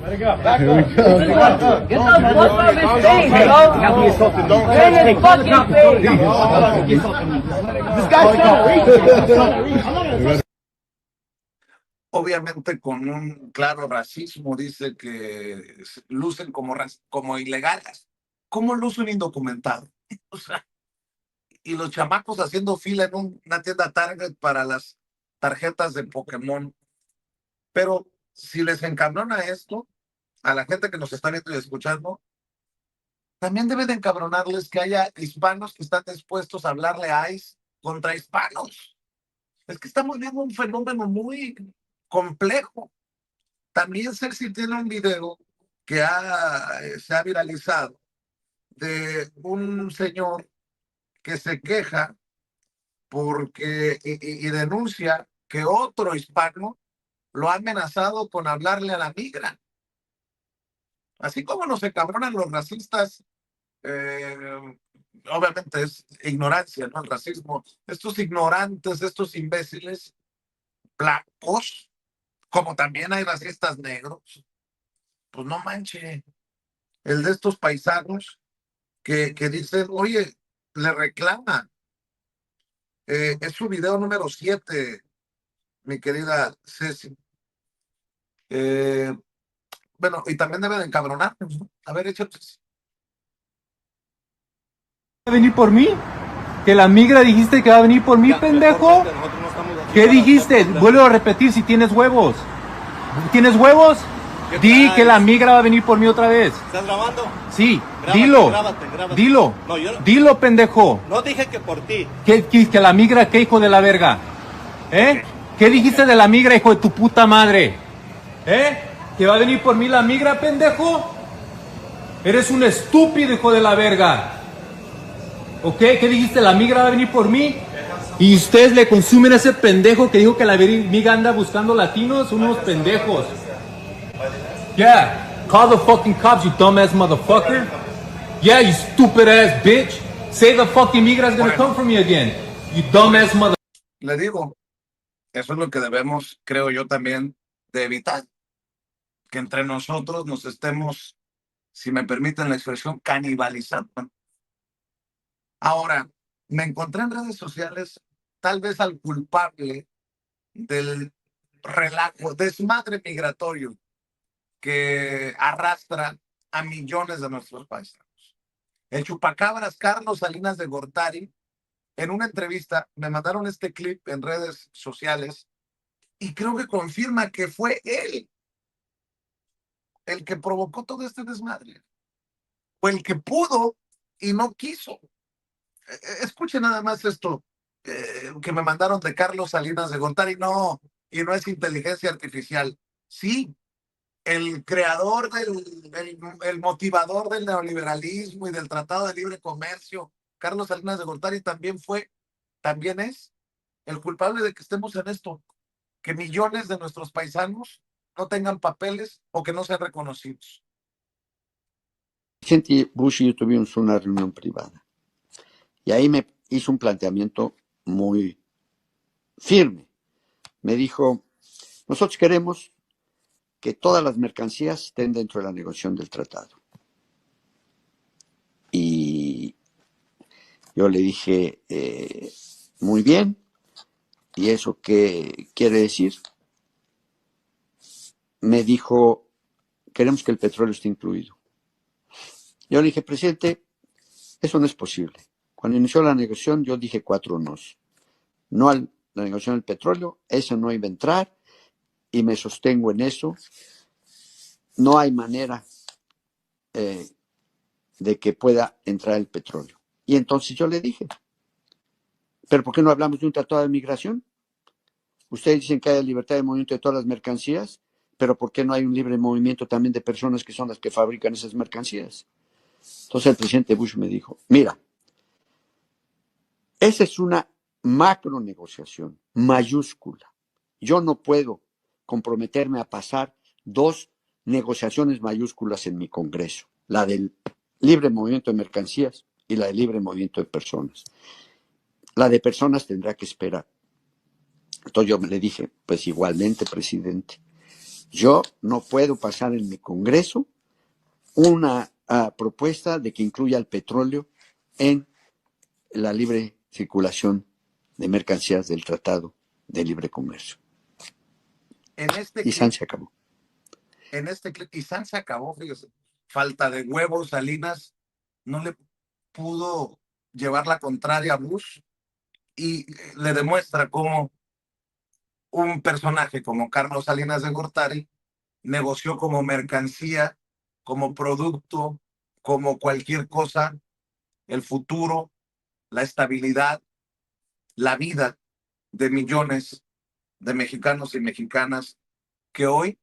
Here we go. Get the fuck off his face, bro. Get in his fucking face. This guy's trying to reach. Obviamente con un claro racismo, dice que lucen como ilegales. ¿Cómo lucen indocumentados? O sea, y los chamacos haciendo fila en una tienda Target para las tarjetas de Pokémon. Pero si les encabrona esto, a la gente que nos está viendo y escuchando, también debe de encabronarles que haya hispanos que están dispuestos a hablarle a ICE contra hispanos. Es que estamos viendo un fenómeno muy complejo. También Celsi tiene un video que se ha viralizado de un señor que se queja porque y denuncia que otro hispano lo ha amenazado con hablarle a la migra. Así como nos encabronan los racistas, obviamente es ignorancia, ¿no? El racismo, estos ignorantes, estos imbéciles blancos, como también hay racistas negros, pues no manche, el de estos paisanos que dicen, oye, le reclaman. Es su video número 7, mi querida Ceci. Bueno, y también deben encabronarnos, ¿no? A ver, échate. ¿Va a venir por mí? ¿Que la migra dijiste que va a venir por mí, pendejo? ¿Qué dijiste? Vuelvo a repetir si tienes huevos. ¿Tienes huevos? Di que la migra va a venir por mí otra vez. ¿Estás grabando? Sí, Grábate, dilo. grábate. Dilo. No, yo no. Dilo, pendejo. No dije que por ti. Que la migra, ¿qué hijo de la verga? ¿Eh? ¿Qué dijiste de la migra, hijo de tu puta madre? ¿Eh? ¿Que va a venir por mí la migra, pendejo? Eres un estúpido, hijo de la verga. ¿Ok? ¿Qué dijiste? ¿La migra va a venir por mí? Y ustedes le consumen a ese pendejo que dijo que la migra anda buscando latinos, son unos pendejos. Yeah, call the fucking cops, you dumbass motherfucker. Yeah, you stupid ass bitch. Say the fucking migra is gonna come for me again. You dumbass mother. Le digo, eso es lo que debemos, creo yo también, de evitar. Que entre nosotros nos estemos, si me permiten la expresión, canibalizando. Ahora, me encontré en redes sociales tal vez al culpable del relajo, desmadre migratorio que arrastra a millones de nuestros paisanos. El chupacabras Carlos Salinas de Gortari, en una entrevista, me mandaron este clip en redes sociales y creo que confirma que fue él el que provocó todo este desmadre, o el que pudo y no quiso. Escuchen nada más esto que me mandaron de Carlos Salinas de Gortari. No, y no es inteligencia artificial. Sí, el creador el motivador del neoliberalismo y del Tratado de Libre Comercio, Carlos Salinas de Gortari, también es el culpable de que estemos en esto, que millones de nuestros paisanos no tengan papeles o que no sean reconocidos. El presidente Bush y yo tuvimos una reunión privada y ahí me hizo un planteamiento muy firme. Me dijo, nosotros queremos que todas las mercancías estén dentro de la negociación del tratado. Y yo le dije, muy bien, ¿y eso qué quiere decir? Me dijo, queremos que el petróleo esté incluido. Yo le dije, presidente, eso no es posible. Cuando inició la negociación, yo dije 4 nos. No a la negociación del petróleo, eso no iba a entrar, y me sostengo en eso. No hay manera de que pueda entrar el petróleo. Y entonces yo le dije, ¿pero por qué no hablamos de un tratado de migración? Ustedes dicen que hay libertad de movimiento de todas las mercancías, pero ¿por qué no hay un libre movimiento también de personas que son las que fabrican esas mercancías? Entonces el presidente Bush me dijo, mira, esa es una macro negociación mayúscula. Yo no puedo comprometerme a pasar 2 negociaciones mayúsculas en mi Congreso, la del libre movimiento de mercancías y la del libre movimiento de personas. La de personas tendrá que esperar. Entonces yo le dije, pues igualmente, presidente, Yo no puedo pasar en mi Congreso una propuesta de que incluya el petróleo en la libre circulación de mercancías del Tratado de Libre Comercio. Y San se acabó. Y San se acabó, fíjese. Falta de huevos, Salinas no le pudo llevar la contraria a Bush y le demuestra cómo un personaje como Carlos Salinas de Gortari negoció como mercancía, como producto, como cualquier cosa, el futuro, la estabilidad, la vida de millones de mexicanos y mexicanas que hoy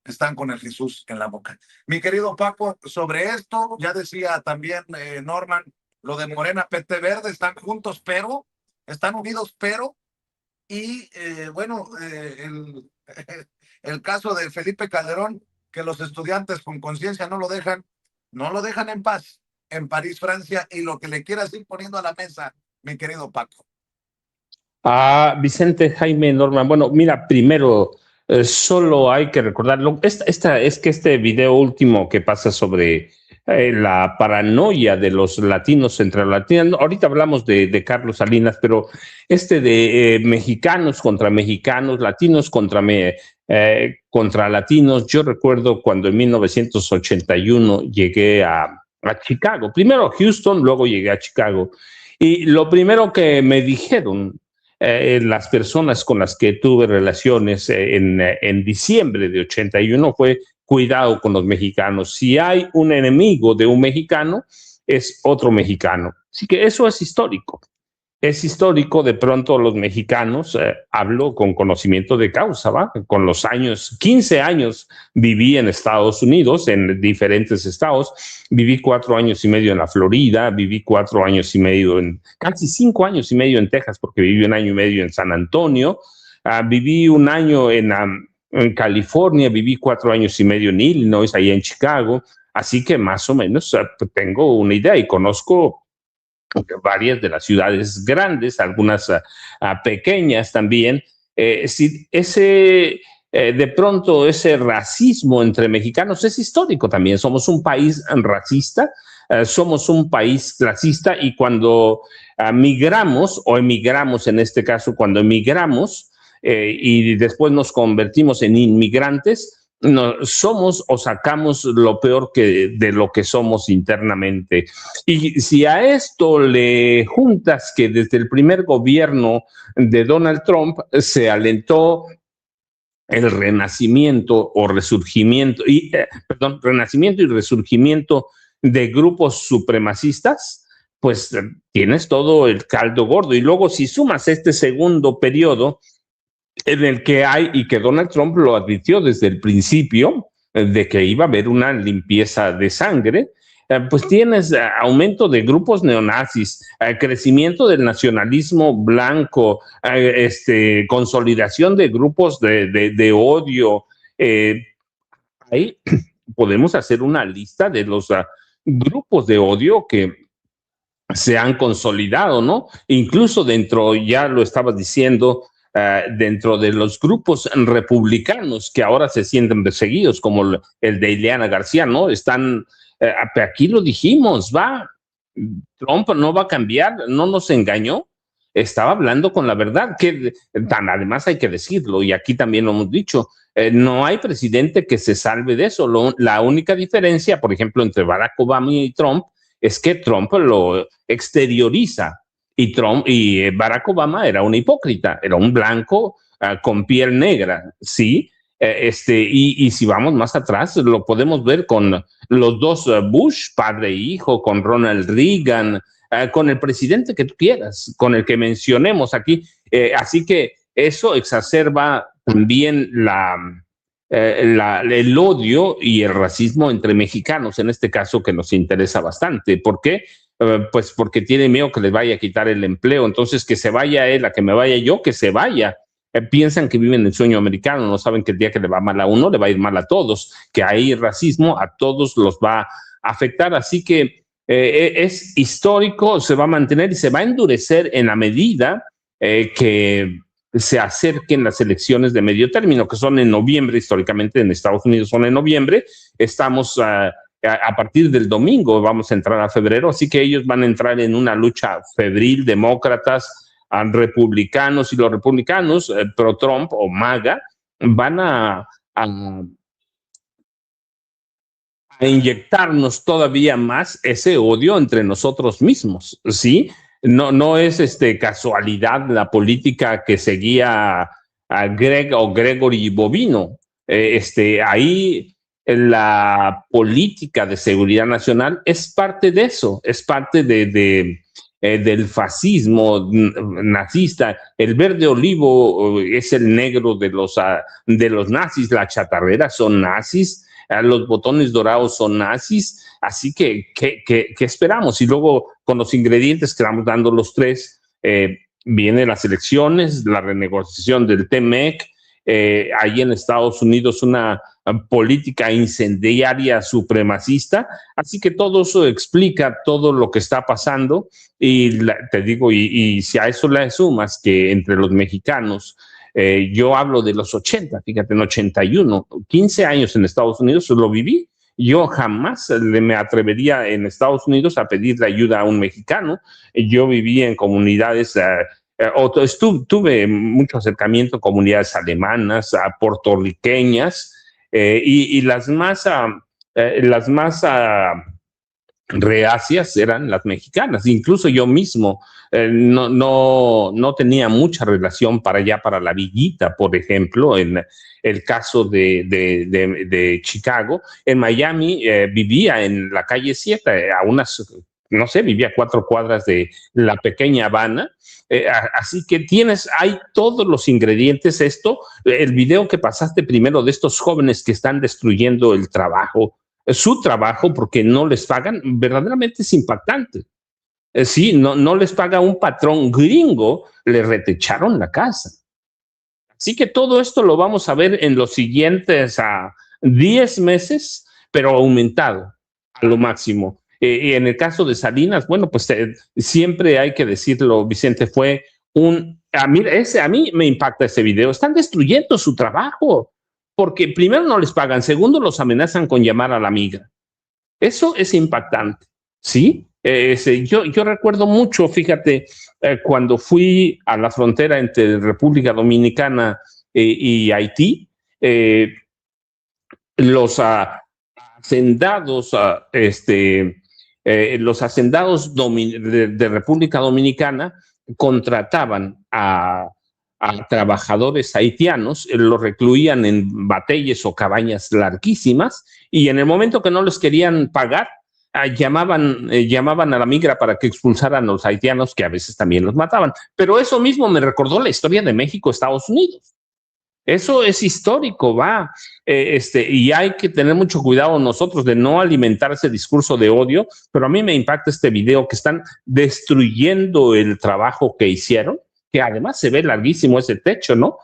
están con el Jesús en la boca. Mi querido Paco, sobre esto, ya decía también Norman, lo de Morena, PT Verde, están juntos, pero, están unidos, pero, y bueno, el caso de Felipe Calderón, que los estudiantes con conciencia no lo dejan en paz en París, Francia, y lo que le quieras ir poniendo a la mesa, mi querido Paco. Vicente, Jaime, Norman, bueno, mira, primero, solo hay que recordarlo, es que este video último que pasa sobre la paranoia de los latinos entre los latinos, ahorita hablamos de Carlos Salinas, pero de mexicanos contra mexicanos, latinos contra latinos, yo recuerdo cuando en 1981 llegué a Chicago, primero a Houston, luego llegué a Chicago, y lo primero que me dijeron las personas con las que tuve relaciones en diciembre de 81 fue: cuidado con los mexicanos. Si hay un enemigo de un mexicano, es otro mexicano. Así que eso es histórico. Es histórico, de pronto los mexicanos, hablo con conocimiento de causa, ¿va? Con los años, 15 años viví en Estados Unidos, en diferentes estados, viví 4 años y medio en la Florida, viví 4 años y medio casi 5 años y medio en Texas, porque viví 1 año y medio en San Antonio, viví 1 año en California, viví 4 años y medio en Illinois, ahí en Chicago, así que más o menos tengo una idea y conozco varias de las ciudades grandes, algunas pequeñas también. De pronto ese racismo entre mexicanos es histórico también. Somos un país racista, somos un país clasista, y cuando migramos, o emigramos en este caso, cuando emigramos y después nos convertimos en inmigrantes, somos o sacamos lo peor de lo que somos internamente. Y si a esto le juntas que desde el primer gobierno de Donald Trump se alentó el renacimiento o resurgimiento, renacimiento y resurgimiento de grupos supremacistas, pues tienes todo el caldo gordo. Y luego si sumas este segundo periodo en el que y que Donald Trump lo advirtió desde el principio, de que iba a haber una limpieza de sangre, pues tienes aumento de grupos neonazis, crecimiento del nacionalismo blanco, consolidación de grupos de odio. Ahí podemos hacer una lista de los grupos de odio que se han consolidado, ¿no? Incluso dentro, ya lo estabas diciendo, dentro de los grupos republicanos que ahora se sienten perseguidos, como el de Ileana García, ¿no? Están, aquí lo dijimos, Trump no va a cambiar, no nos engañó, estaba hablando con la verdad, que además hay que decirlo, y aquí también lo hemos dicho, no hay presidente que se salve de eso. La única diferencia, por ejemplo, entre Barack Obama y Trump, es que Trump lo exterioriza, y Barack Obama era un hipócrita, era un blanco con piel negra, ¿sí? Y si vamos más atrás, lo podemos ver con los dos Bush, padre e hijo, con Ronald Reagan, con el presidente que tú quieras, con el que mencionemos aquí. Así que eso exacerba también el odio y el racismo entre mexicanos, en este caso, que nos interesa bastante. ¿Por qué? Pues porque tiene miedo que les vaya a quitar el empleo. Entonces, que se vaya él, a que me vaya yo, que se vaya. Piensan que viven el sueño americano, no saben que el día que le va mal a uno, le va a ir mal a todos, que hay racismo, a todos los va a afectar. Así que es histórico, se va a mantener y se va a endurecer en la medida que se acerquen las elecciones de medio término, que son en noviembre, históricamente en Estados Unidos son en noviembre. Estamos a partir del domingo, vamos a entrar a febrero, así que ellos van a entrar en una lucha febril, demócratas, republicanos, y los republicanos pro-Trump o MAGA van a inyectarnos todavía más ese odio entre nosotros mismos, ¿sí? No es casualidad la política que seguía a Greg o Gregory Bovino. Ahí la política de seguridad nacional es parte de eso, es parte del fascismo nazista. El verde olivo es el negro de los nazis, la chatarrera son nazis, los botones dorados son nazis, así que ¿qué esperamos? Y luego con los ingredientes que vamos dando los tres, vienen las elecciones, la renegociación del TMEC, ahí en Estados Unidos una política incendiaria supremacista, así que todo eso explica todo lo que está pasando. Y te digo, y si a eso le sumas que entre los mexicanos, yo hablo de los 80, fíjate, en 81, 15 años en Estados Unidos, lo viví. Yo jamás me atrevería en Estados Unidos a pedirle ayuda a un mexicano. Yo viví en comunidades, tuve mucho acercamiento a comunidades alemanas, a puertorriqueñas, y las más reacias eran las mexicanas. Incluso yo mismo no tenía mucha relación para allá, para la Villita, por ejemplo, en el caso de Chicago. En Miami vivía en la calle 7, a unas, no sé, vivía a 4 cuadras de la pequeña Habana. Así que hay todos los ingredientes. El video que pasaste primero de estos jóvenes que están destruyendo su trabajo porque no les pagan, verdaderamente es impactante. Sí, no les paga un patrón gringo, le retecharon la casa. Así que todo esto lo vamos a ver en los siguientes 10 meses, pero aumentado a lo máximo. Y en el caso de Salinas, bueno, pues siempre hay que decirlo, Vicente, fue a mí me impacta ese video. Están destruyendo su trabajo, porque primero no les pagan, segundo los amenazan con llamar a la migra. Eso es impactante, ¿sí? Yo recuerdo mucho, fíjate, cuando fui a la frontera entre República Dominicana y Haití, los hacendados de República Dominicana contrataban a trabajadores haitianos, los recluían en batalles o cabañas larguísimas, y en el momento que no les querían pagar, llamaban a la migra para que expulsaran a los haitianos, que a veces también los mataban. Pero eso mismo me recordó la historia de México, Estados Unidos. Eso es histórico, y hay que tener mucho cuidado nosotros de no alimentar ese discurso de odio. Pero a mí me impacta este video, que están destruyendo el trabajo que hicieron, que además se ve larguísimo ese techo, ¿no?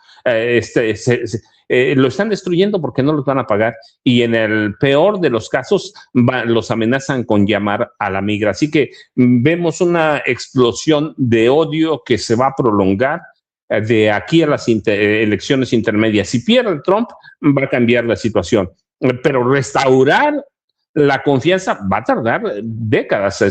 Lo están destruyendo porque no los van a pagar, y en el peor de los casos los amenazan con llamar a la migra. Así que vemos una explosión de odio que se va a prolongar de aquí a las elecciones intermedias. Si pierde Trump, va a cambiar la situación, pero restaurar la confianza va a tardar décadas.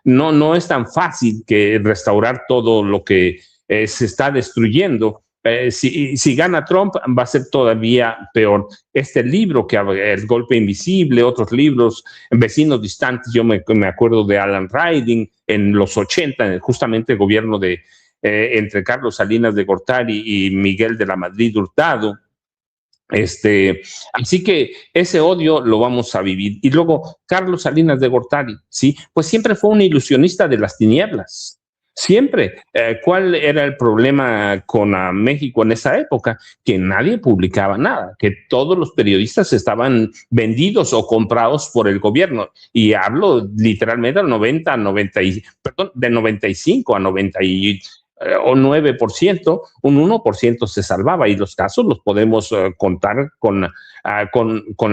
No es tan fácil que restaurar todo lo que se está destruyendo. Si gana Trump, va a ser todavía peor. Este libro, El golpe invisible, otros libros, Vecinos distantes, yo me acuerdo de Alan Ryding en los 80, justamente el gobierno entre Carlos Salinas de Gortari y Miguel de la Madrid Hurtado. Así que ese odio lo vamos a vivir. Y luego Carlos Salinas de Gortari, ¿sí? Pues siempre fue un ilusionista de las tinieblas. Siempre. ¿Cuál era el problema con México en esa época? Que nadie publicaba nada, que todos los periodistas estaban vendidos o comprados por el gobierno. Y hablo literalmente del de 95 a 9%, un 1% se salvaba, y los casos los podemos contar con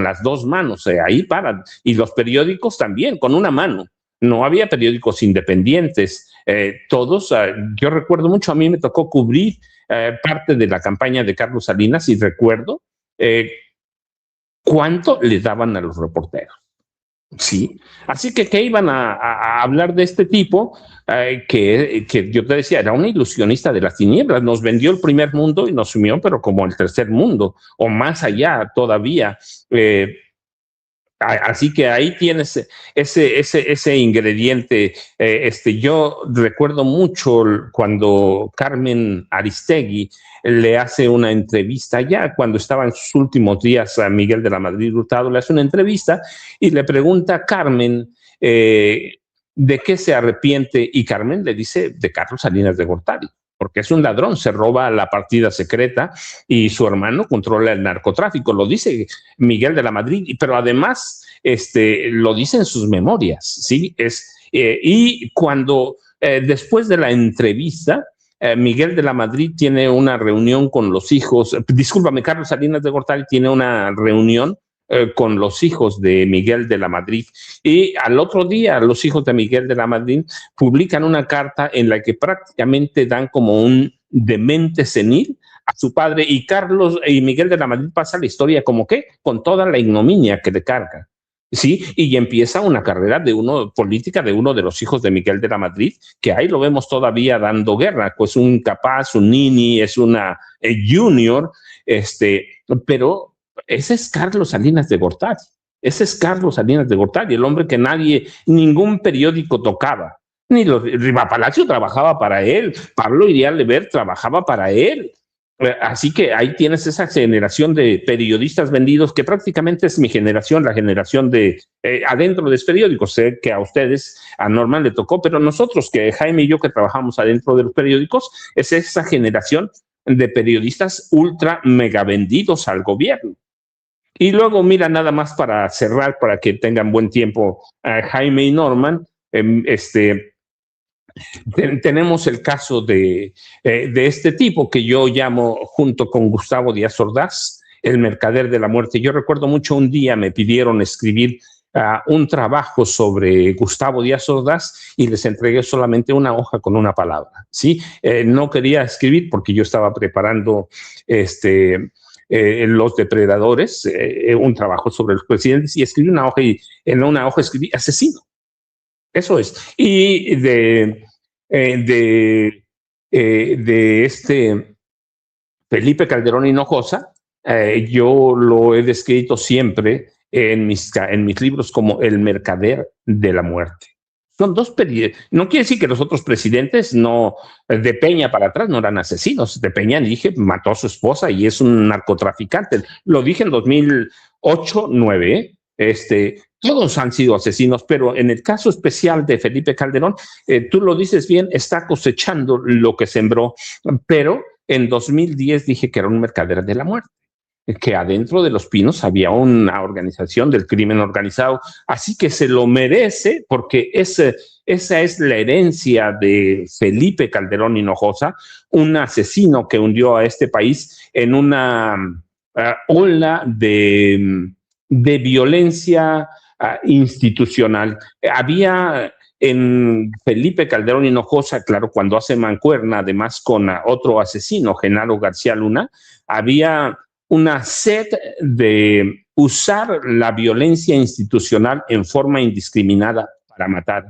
las dos manos, ahí paran. Y los periódicos también, con una mano. No había periódicos independientes. todos. Yo recuerdo mucho, a mí me tocó cubrir parte de la campaña de Carlos Salinas y recuerdo cuánto le daban a los reporteros. Sí, así que iban a hablar de este tipo que yo te decía, era un ilusionista de las tinieblas, nos vendió el primer mundo y nos sumió, pero como el tercer mundo, o más allá todavía. Así que ahí tienes ese ingrediente. Yo recuerdo mucho cuando Carmen Aristegui le hace una entrevista ya cuando estaba en sus últimos días a Miguel de la Madrid Hurtado, le hace una entrevista y le pregunta a Carmen de qué se arrepiente, y Carmen le dice de Carlos Salinas de Gortari, porque es un ladrón, se roba la partida secreta y su hermano controla el narcotráfico. Lo dice Miguel de la Madrid, pero además lo dice en sus memorias, ¿sí? Y cuando después de la entrevista, Miguel de la Madrid tiene una reunión con los hijos, discúlpame, Carlos Salinas de Gortari tiene una reunión con los hijos de Miguel de la Madrid, y al otro día los hijos de Miguel de la Madrid publican una carta en la que prácticamente dan como un demente senil a su padre, y Carlos y Miguel de la Madrid pasa la historia como que con toda la ignominia que le carga. Sí, y empieza una carrera política de uno de los hijos de Miguel de la Madrid, que ahí lo vemos todavía dando guerra, pues un capaz, un nini, es una junior, pero ese es Carlos Salinas de Gortari. Ese es Carlos Salinas de Gortari, el hombre que ningún periódico tocaba. Ni Riva Palacio trabajaba para él, Pablo Iriar Lever trabajaba para él. Así que ahí tienes esa generación de periodistas vendidos que prácticamente es mi generación, la generación de adentro de los periódicos. Sé que a ustedes, a Norman le tocó, pero nosotros, que Jaime y yo que trabajamos adentro de los periódicos, es esa generación de periodistas ultra mega vendidos al gobierno. Y luego, mira, nada más para cerrar, para que tengan buen tiempo Jaime y Norman, tenemos el caso de este tipo que yo llamo, junto con Gustavo Díaz Ordaz, el mercader de la muerte. Yo recuerdo mucho, un día me pidieron escribir un trabajo sobre Gustavo Díaz Ordaz y les entregué solamente una hoja con una palabra, ¿sí? No quería escribir porque yo estaba preparando Los Depredadores, un trabajo sobre los presidentes, y escribí una hoja, y en una hoja escribí asesino. Eso es. Y de Felipe Calderón Hinojosa, yo lo he descrito siempre en mis libros como el mercader de la muerte. Son dos no quiere decir que los otros presidentes de Peña para atrás no eran asesinos. De Peña, dije, mató a su esposa y es un narcotraficante. Lo dije en 2008-2009, todos han sido asesinos, pero en el caso especial de Felipe Calderón, tú lo dices bien, está cosechando lo que sembró, pero en 2010 dije que era un mercader de la muerte, que adentro de Los Pinos había una organización del crimen organizado, así que se lo merece, porque esa es la herencia de Felipe Calderón Hinojosa, un asesino que hundió a este país en una ola de violencia institucional. Había en Felipe Calderón Hinojosa, claro, cuando hace mancuerna, además con otro asesino, Genaro García Luna, había una sed de usar la violencia institucional en forma indiscriminada para matar.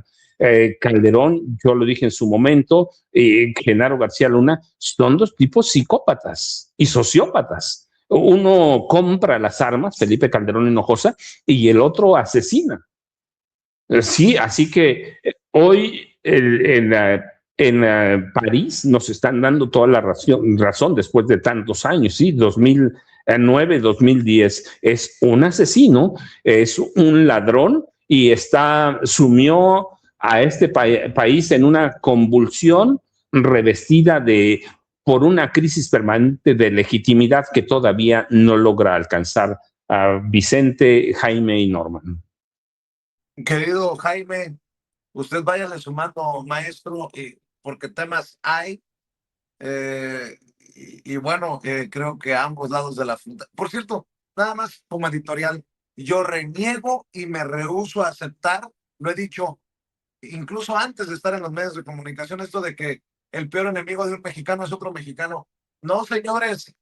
Calderón, yo lo dije en su momento, Genaro García Luna, son dos tipos psicópatas y sociópatas. Uno compra las armas, Felipe Calderón Hinojosa, y el otro asesina. Sí, así que hoy en París nos están dando toda la razón después de tantos años, sí, 2009, 2010. Es un asesino, es un ladrón y sumió a este país en una convulsión revestida por una crisis permanente de legitimidad que todavía no logra alcanzar a Vicente, Jaime y Norman. Querido Jaime, usted váyale sumando, maestro, porque temas hay. Y bueno, creo que a ambos lados de la fruta. Por cierto, nada más como editorial, yo reniego y me rehúso a aceptar, lo he dicho, incluso antes de estar en los medios de comunicación, esto de que el peor enemigo de un mexicano es otro mexicano. No, señores,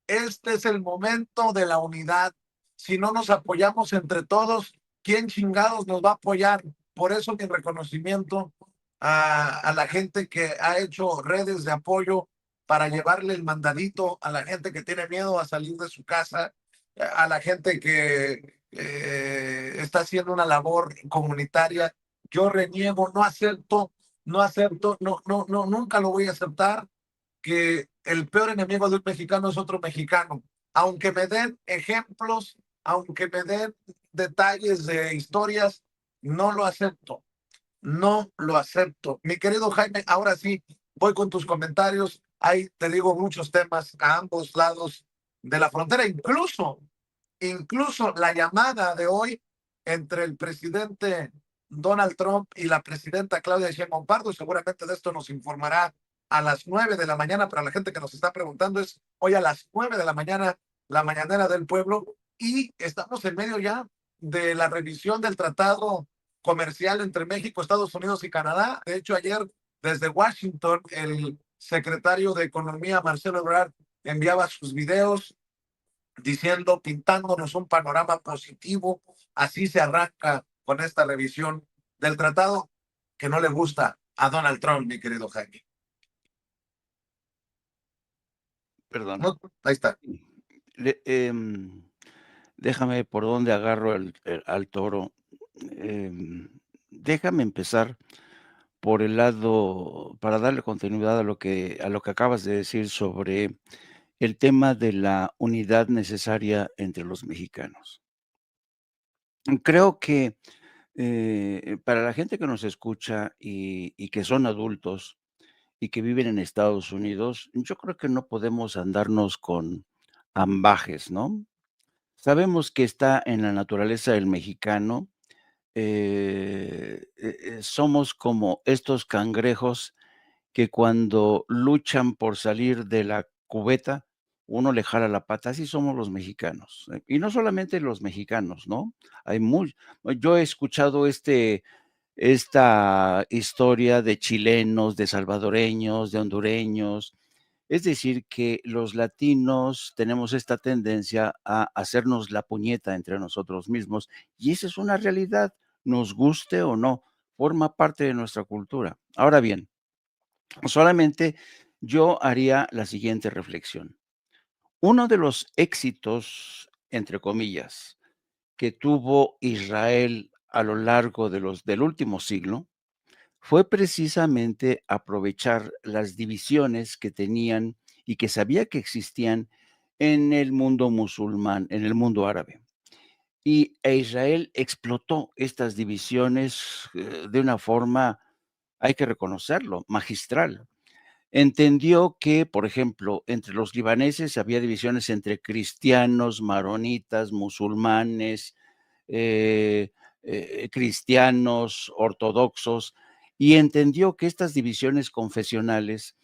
este es el momento de la unidad. Si no nos apoyamos entre todos, ¿quién chingados nos va a apoyar? Por eso mi reconocimiento a la gente que ha hecho redes de apoyo para llevarle el mandadito a la gente que tiene miedo a salir de su casa, a la gente que está haciendo una labor comunitaria. Yo reniego, no acepto, nunca lo voy a aceptar que el peor enemigo de un mexicano es otro mexicano. Aunque me den ejemplos, aunque me den detalles de historias, no lo acepto. No lo acepto. Mi querido Jaime, ahora sí, voy con tus comentarios. Hay, te digo, muchos temas a ambos lados de la frontera, incluso la llamada de hoy entre el presidente Donald Trump y la presidenta Claudia Sheinbaum Pardo. Seguramente de esto nos informará a las 9 de la mañana. Para la gente que nos está preguntando, es hoy a las 9 de la mañana, la mañanera del pueblo, y estamos en medio ya de la revisión del tratado comercial entre México, Estados Unidos y Canadá. De hecho, ayer desde Washington, el secretario de Economía, Marcelo Ebrard, enviaba sus videos diciendo, pintándonos un panorama positivo. Así se arranca con esta revisión del tratado que no le gusta a Donald Trump, mi querido Jaime. Perdón. No, ahí está. Déjame por dónde agarro al toro. Déjame empezar por el lado, para darle continuidad a lo que acabas de decir sobre el tema de la unidad necesaria entre los mexicanos. Creo que para la gente que nos escucha y que son adultos y que viven en Estados Unidos, yo creo que no podemos andarnos con ambajes, ¿no? Sabemos que está en la naturaleza del mexicano. Somos como estos cangrejos que cuando luchan por salir de la cubeta, uno le jala la pata. Así somos los mexicanos. Y no solamente los mexicanos, ¿no? Yo he escuchado esta historia de chilenos, de salvadoreños, de hondureños. Es decir, que los latinos tenemos esta tendencia a hacernos la puñeta entre nosotros mismos, y esa es una realidad, nos guste o no, forma parte de nuestra cultura. Ahora bien, solamente yo haría la siguiente reflexión. Uno de los éxitos, entre comillas, que tuvo Israel a lo largo del último siglo fue precisamente aprovechar las divisiones que tenían y que sabía que existían en el mundo musulmán, en el mundo árabe. E Israel explotó estas divisiones de una forma, hay que reconocerlo, magistral. Entendió que, por ejemplo, entre los libaneses había divisiones entre cristianos, maronitas, musulmanes, cristianos, ortodoxos, y entendió que estas divisiones confesionales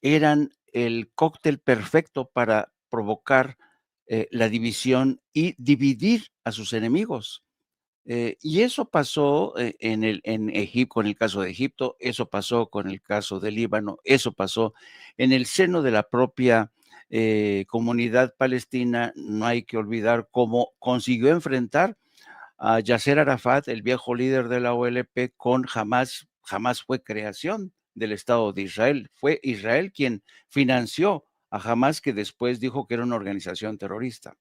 eran el cóctel perfecto para provocar la división y dividir a sus enemigos. Y eso pasó en Egipto, con el caso de Egipto, eso pasó con el caso del Líbano, eso pasó en el seno de la propia comunidad palestina. No hay que olvidar cómo consiguió enfrentar a Yasser Arafat, el viejo líder de la OLP, con Hamás. Hamás fue creación del Estado de Israel. Fue Israel quien financió a Hamás, que después dijo que era una organización terrorista.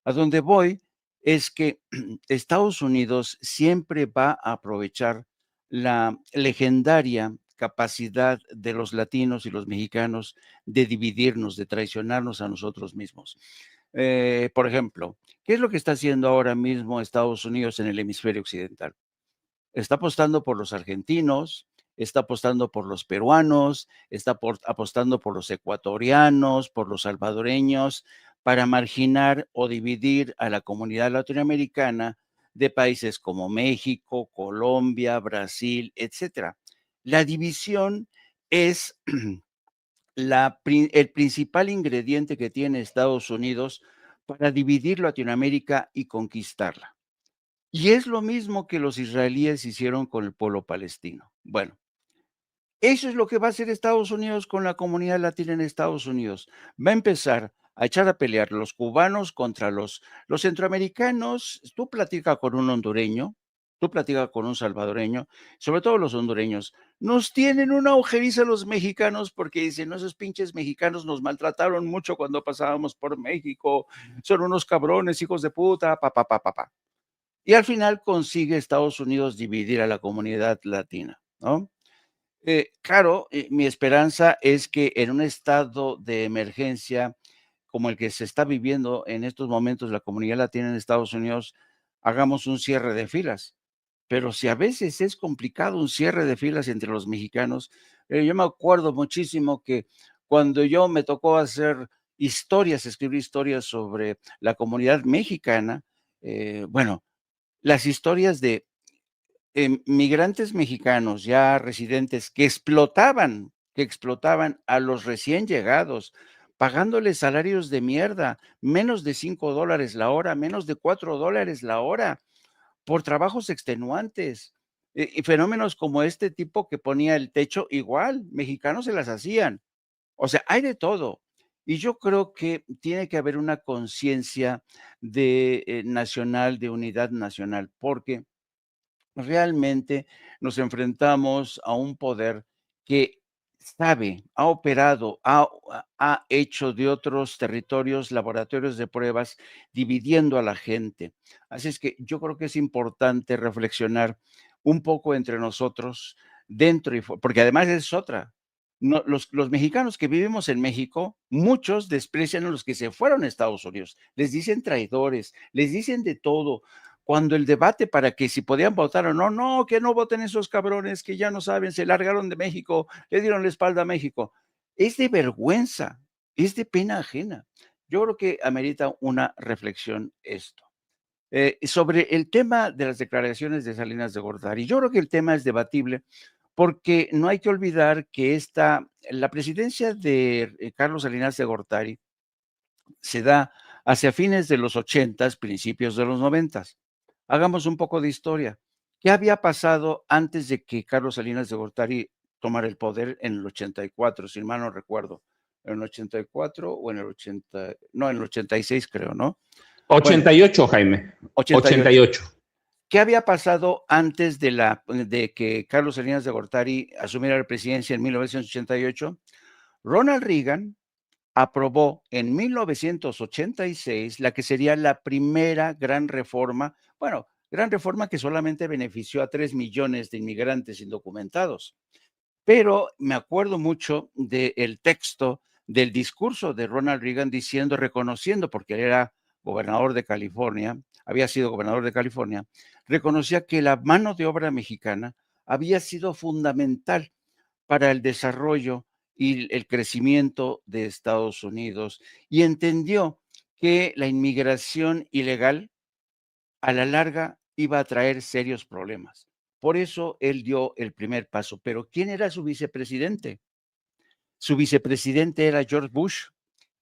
A donde voy es que Estados Unidos siempre va a aprovechar la legendaria capacidad de los latinos y los mexicanos de dividirnos, de traicionarnos a nosotros mismos. Por ejemplo, ¿qué es lo que está haciendo ahora mismo Estados Unidos en el hemisferio occidental? Está apostando por los argentinos, está apostando por los peruanos, está apostando por los ecuatorianos, por los salvadoreños, para marginar o dividir a la comunidad latinoamericana de países como México, Colombia, Brasil, etcétera. La división es el principal ingrediente que tiene Estados Unidos para dividir Latinoamérica y conquistarla. Y es lo mismo que los israelíes hicieron con el pueblo palestino. Bueno, eso es lo que va a hacer Estados Unidos con la comunidad latina en Estados Unidos. Va a empezar a echar a pelear los cubanos contra los centroamericanos. Tú platica con un hondureño, tú platica con un salvadoreño, sobre todo los hondureños. Nos tienen una ojeriza los mexicanos porque dicen, no, esos pinches mexicanos nos maltrataron mucho cuando pasábamos por México, son unos cabrones, hijos de puta, pa. Y al final consigue Estados Unidos dividir a la comunidad latina, ¿no? Claro, mi esperanza es que en un estado de emergencia como el que se está viviendo en estos momentos la comunidad latina en Estados Unidos, hagamos un cierre de filas. Pero si a veces es complicado un cierre de filas entre los mexicanos, yo me acuerdo muchísimo que cuando yo me tocó hacer historias, escribir historias sobre la comunidad mexicana, bueno, las historias de migrantes mexicanos ya residentes que explotaban a los recién llegados, pagándoles salarios de mierda, menos de $5 la hora, menos de $4 la hora, por trabajos extenuantes. Y fenómenos como este tipo que ponía el techo, igual, mexicanos se las hacían. O sea, hay de todo. Y yo creo que tiene que haber una conciencia de nacional, de unidad nacional, porque realmente nos enfrentamos a un poder que sabe, ha operado, ha hecho de otros territorios laboratorios de pruebas, dividiendo a la gente. Así es que yo creo que es importante reflexionar un poco entre nosotros, dentro y fuera, porque además es otra. No, los mexicanos que vivimos en México, muchos desprecian a los que se fueron a Estados Unidos. Les dicen traidores, les dicen de todo. Cuando el debate para que si podían votar o no, no, que no voten esos cabrones que ya no saben, se largaron de México, le dieron la espalda a México. Es de vergüenza, es de pena ajena. Yo creo que amerita una reflexión esto. Sobre el tema de las declaraciones de Salinas de Gortari, yo creo que el tema es debatible porque no hay que olvidar que la presidencia de Carlos Salinas de Gortari se da hacia fines de los 80s, principios de los 90s. Hagamos un poco de historia. ¿Qué había pasado antes de que Carlos Salinas de Gortari tomara el poder en el 84, si mal no recuerdo? En el 84 o en el 80, no, en el 86 creo, ¿no? 88, bueno, Jaime. 88. ¿Qué había pasado antes de que Carlos Salinas de Gortari asumiera la presidencia en 1988? Ronald Reagan aprobó en 1986 la que sería la primera gran reforma, bueno, gran reforma que solamente benefició a 3 millones de inmigrantes indocumentados. Pero me acuerdo mucho del texto del discurso de Ronald Reagan diciendo, reconociendo, porque él era gobernador de California, había sido gobernador de California, reconocía que la mano de obra mexicana había sido fundamental para el desarrollo y el crecimiento de Estados Unidos y entendió que la inmigración ilegal a la larga iba a traer serios problemas. Por eso él dio el primer paso. Pero ¿quién era su vicepresidente? Su vicepresidente era George Bush.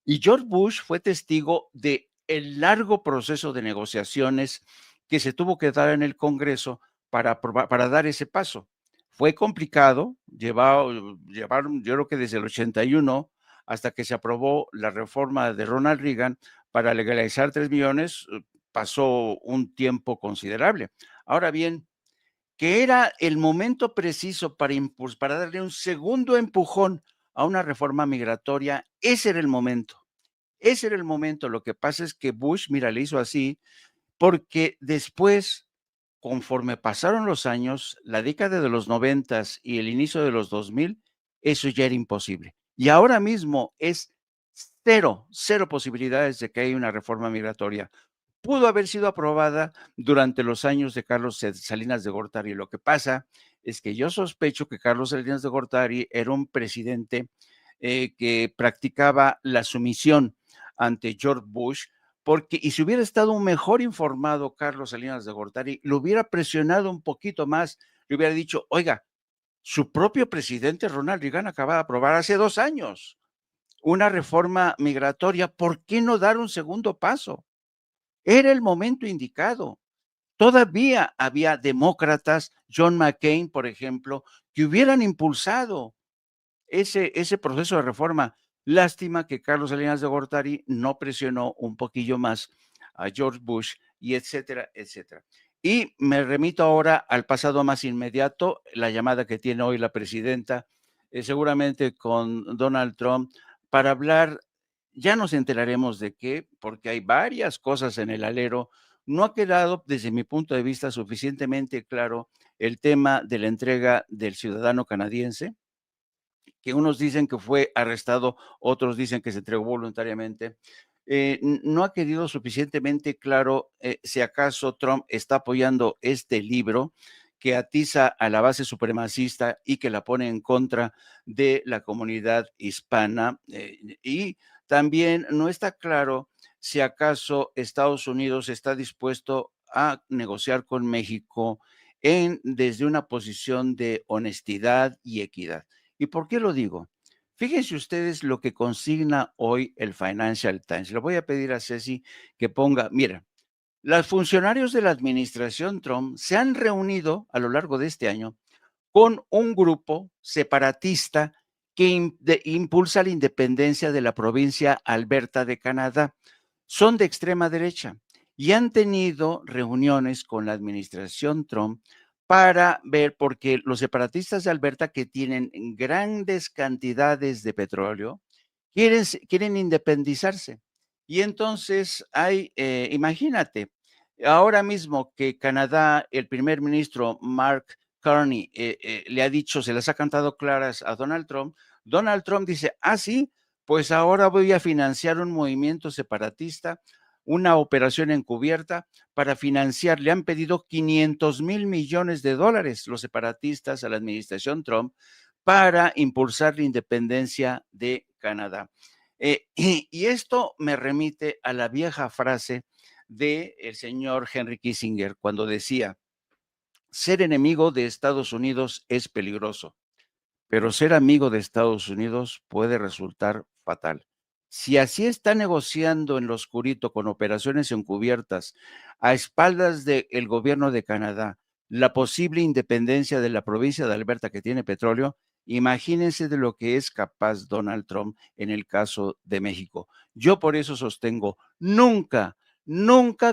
Y George Bush fue testigo de el largo proceso de negociaciones que se tuvo que dar en el Congreso para dar ese paso. Fue complicado, llevaron, yo creo que desde el 81 hasta que se aprobó la reforma de Ronald Reagan para legalizar 3 millones, pasó un tiempo considerable. Ahora bien, que era el momento preciso para darle un segundo empujón a una reforma migratoria, ese era el momento. Ese era el momento. Lo que pasa es que Bush, mira, le hizo así, porque después, conforme pasaron los años, la década de los 90s y el inicio de los 2000, eso ya era imposible. Y ahora mismo es cero posibilidades de que haya una reforma migratoria. Pudo haber sido aprobada durante los años de Carlos Salinas de Gortari. Lo que pasa es que yo sospecho que Carlos Salinas de Gortari era un presidente que practicaba la sumisión ante George Bush, y si hubiera estado mejor informado Carlos Salinas de Gortari, lo hubiera presionado un poquito más, le hubiera dicho, oiga, su propio presidente Ronald Reagan acaba de aprobar hace 2 años una reforma migratoria, ¿por qué no dar un segundo paso? Era el momento indicado. Todavía había demócratas, John McCain, por ejemplo, que hubieran impulsado ese proceso de reforma. Lástima que Carlos Salinas de Gortari no presionó un poquillo más a George Bush y etcétera, etcétera. Y me remito ahora al pasado más inmediato, la llamada que tiene hoy la presidenta, seguramente con Donald Trump, para hablar, ya nos enteraremos de qué, porque hay varias cosas en el alero. No ha quedado, desde mi punto de vista, suficientemente claro el tema de la entrega del ciudadano canadiense, que unos dicen que fue arrestado, otros dicen que se entregó voluntariamente. No ha quedado suficientemente claro si acaso Trump está apoyando este libro que atiza a la base supremacista y que la pone en contra de la comunidad hispana. Y también no está claro si acaso Estados Unidos está dispuesto a negociar con México desde una posición de honestidad y equidad. ¿Y por qué lo digo? Fíjense ustedes lo que consigna hoy el Financial Times. Le voy a pedir a Ceci que ponga, mira, los funcionarios de la administración Trump se han reunido a lo largo de este año con un grupo separatista que impulsa la independencia de la provincia Alberta de Canadá. Son de extrema derecha y han tenido reuniones con la administración Trump para ver, porque los separatistas de Alberta, que tienen grandes cantidades de petróleo, quieren independizarse. Y entonces imagínate, ahora mismo que Canadá, el primer ministro Mark Carney le ha dicho, se las ha cantado claras a Donald Trump dice, sí, pues ahora voy a financiar un movimiento separatista, una operación encubierta para financiar. Le han pedido $500 millones los separatistas a la administración Trump para impulsar la independencia de Canadá. Y esto me remite a la vieja frase del señor Henry Kissinger cuando decía, ser enemigo de Estados Unidos es peligroso, pero ser amigo de Estados Unidos puede resultar fatal. Si así está negociando en lo oscurito con operaciones encubiertas a espaldas del gobierno de Canadá la posible independencia de la provincia de Alberta que tiene petróleo, imagínense de lo que es capaz Donald Trump en el caso de México. Yo por eso sostengo, nunca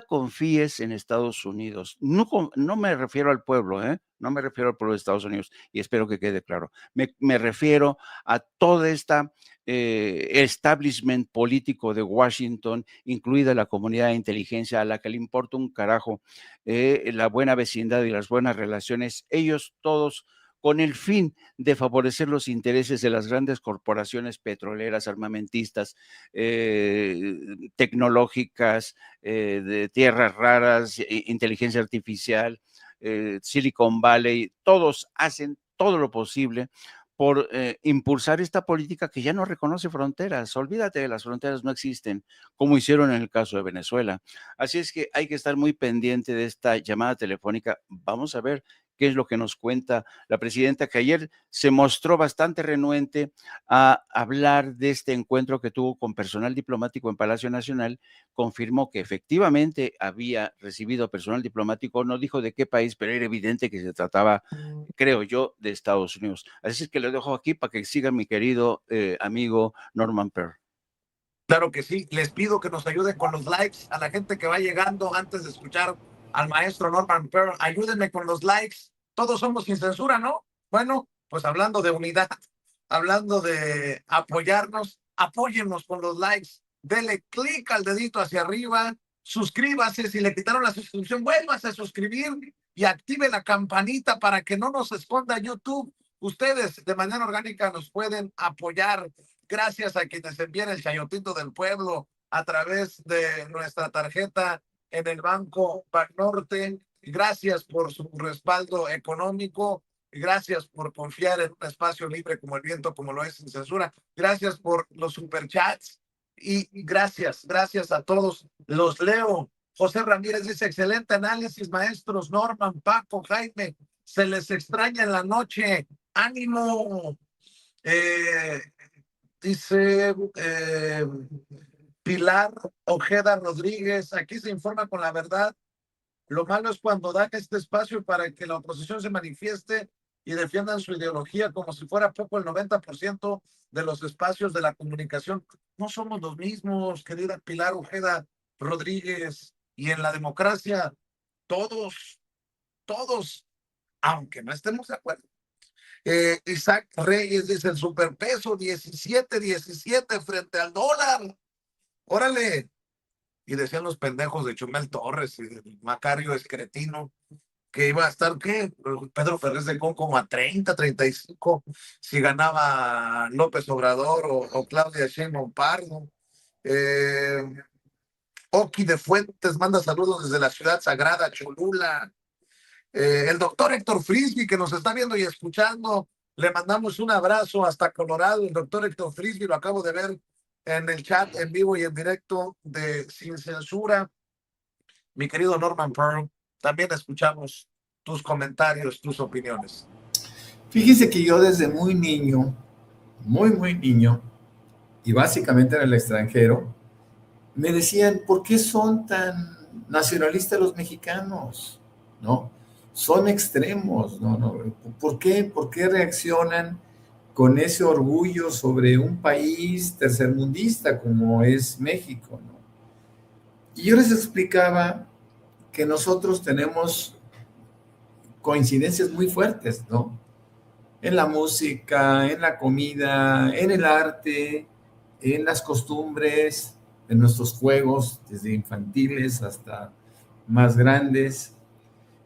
confíes en Estados Unidos. No me refiero al pueblo, no me refiero al pueblo de Estados Unidos, y espero que quede claro. Me refiero a toda esta establishment político de Washington, incluida la comunidad de inteligencia, a la que le importa un carajo la buena vecindad y las buenas relaciones. Ellos todos con el fin de favorecer los intereses de las grandes corporaciones petroleras, armamentistas, tecnológicas, de tierras raras, inteligencia artificial, Silicon Valley. Todos hacen todo lo posible por impulsar esta política que ya no reconoce fronteras. Olvídate, las fronteras no existen, como hicieron en el caso de Venezuela. Así es que hay que estar muy pendiente de esta llamada telefónica. Vamos a ver qué es lo que nos cuenta la presidenta, que ayer se mostró bastante renuente a hablar de este encuentro que tuvo con personal diplomático en Palacio Nacional. Confirmó que efectivamente había recibido personal diplomático, no dijo de qué país, pero era evidente que se trataba, creo yo, de Estados Unidos. Así es que lo dejo aquí para que siga mi querido amigo Norman Pearl. Claro que sí, les pido que nos ayuden con los likes a la gente que va llegando antes de escuchar al maestro Norman Pearl. Ayúdenme con los likes. Todos somos sin censura, ¿no? Bueno, pues hablando de unidad, hablando de apoyarnos, apóyennos con los likes. Dele clic al dedito hacia arriba, suscríbase. Si le quitaron la suscripción, vuélvase a suscribir y active la campanita para que no nos esconda YouTube. Ustedes de manera orgánica nos pueden apoyar. Gracias a quienes envían el chayotito del pueblo a través de nuestra tarjeta en el Banco Banorte. Gracias por su respaldo económico. Gracias por confiar en un espacio libre como el viento, como lo es Sin Censura. Gracias por los superchats y gracias a todos. Los leo. José Ramírez dice, excelente análisis, maestros Norman, Paco, Jaime. Se les extraña en la noche. ¡Ánimo! Dice Pilar Ojeda Rodríguez, aquí se informa con la verdad. Lo malo es cuando dan este espacio para que la oposición se manifieste y defiendan su ideología como si fuera poco el 90% de los espacios de la comunicación. No somos los mismos, querida Pilar Ojeda Rodríguez, y en la democracia todos, aunque no estemos de acuerdo. Isaac Reyes dice el superpeso 17 frente al dólar. Órale. Y decían los pendejos de Chumel Torres y de Macario Escretino que iba a estar, ¿qué? Pedro Ferrez de Con como a 35, si ganaba López Obrador o Claudia Sheinbaum Pardo. Oki de Fuentes manda saludos desde la ciudad sagrada, Cholula. El doctor Héctor Frisby, que nos está viendo y escuchando, le mandamos un abrazo hasta Colorado. El doctor Héctor Frisby, lo acabo de ver en el chat en vivo y en directo de Sin Censura. Mi querido Norman Pearl, también escuchamos tus comentarios, tus opiniones. Fíjese que yo desde muy niño, muy niño, y básicamente en el extranjero, me decían, ¿por qué son tan nacionalistas los mexicanos? ¿No? Son extremos, ¿no? ¿Por qué reaccionan con ese orgullo sobre un país tercermundista como es México, ¿no? Y yo les explicaba que nosotros tenemos coincidencias muy fuertes, ¿no? En la música, en la comida, en el arte, en las costumbres, en nuestros juegos, desde infantiles hasta más grandes,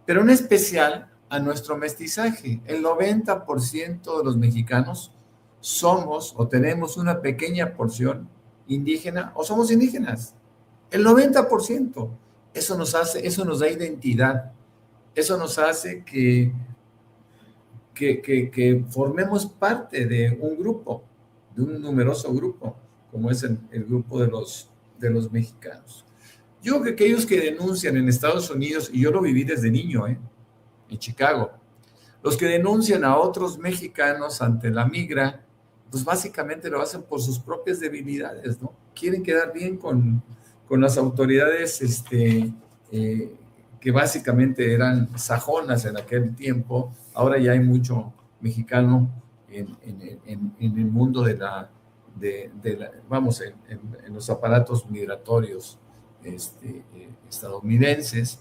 pero en especial a nuestro mestizaje. El 90% de los mexicanos somos o tenemos una pequeña porción indígena o somos indígenas. El 90%. Eso nos da identidad. Eso nos hace que formemos parte de un grupo, de un numeroso grupo, como es el grupo de los mexicanos. Yo creo que aquellos que denuncian en Estados Unidos, y yo lo viví desde niño, en Chicago, los que denuncian a otros mexicanos ante la migra, pues básicamente lo hacen por sus propias debilidades, ¿no? Quieren quedar bien con las autoridades que básicamente eran sajonas en aquel tiempo. Ahora ya hay mucho mexicano en el mundo en los aparatos migratorios estadounidenses,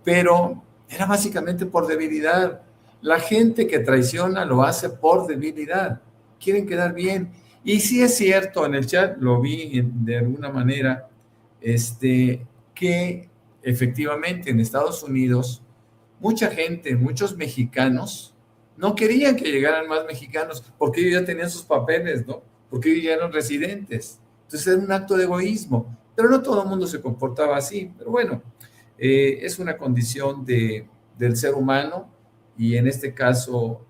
pero era básicamente por debilidad. La gente que traiciona lo hace por debilidad, quieren quedar bien. Y sí es cierto, en el chat lo vi de alguna manera, que efectivamente en Estados Unidos mucha gente, muchos mexicanos no querían que llegaran más mexicanos porque ellos ya tenían sus papeles, ¿no? Porque ellos ya eran residentes. Entonces era un acto de egoísmo, pero no todo el mundo se comportaba así. Pero bueno, es una condición del ser humano y en este caso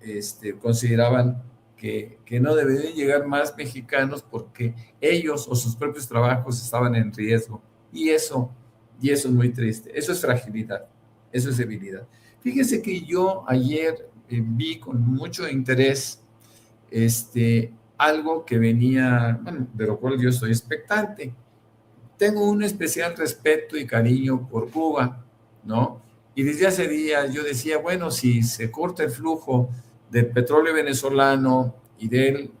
consideraban que no deberían llegar más mexicanos porque ellos o sus propios trabajos estaban en riesgo. Y eso es muy triste. Eso es fragilidad, eso es debilidad. Fíjese que yo ayer vi con mucho interés algo que venía, bueno, de lo cual yo estoy expectante. Tengo un especial respeto y cariño por Cuba, ¿no? Y desde hace días yo decía, bueno, si se corta el flujo del petróleo venezolano y del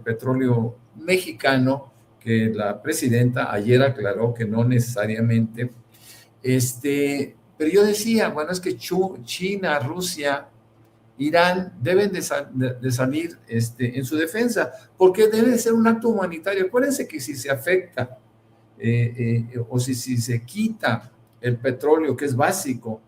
petróleo mexicano, que la presidenta ayer aclaró que no necesariamente, pero yo decía, bueno, es que China, Rusia, Irán deben de salir en su defensa, porque debe de ser un acto humanitario. Acuérdense que si se afecta o si se quita el petróleo, que es básico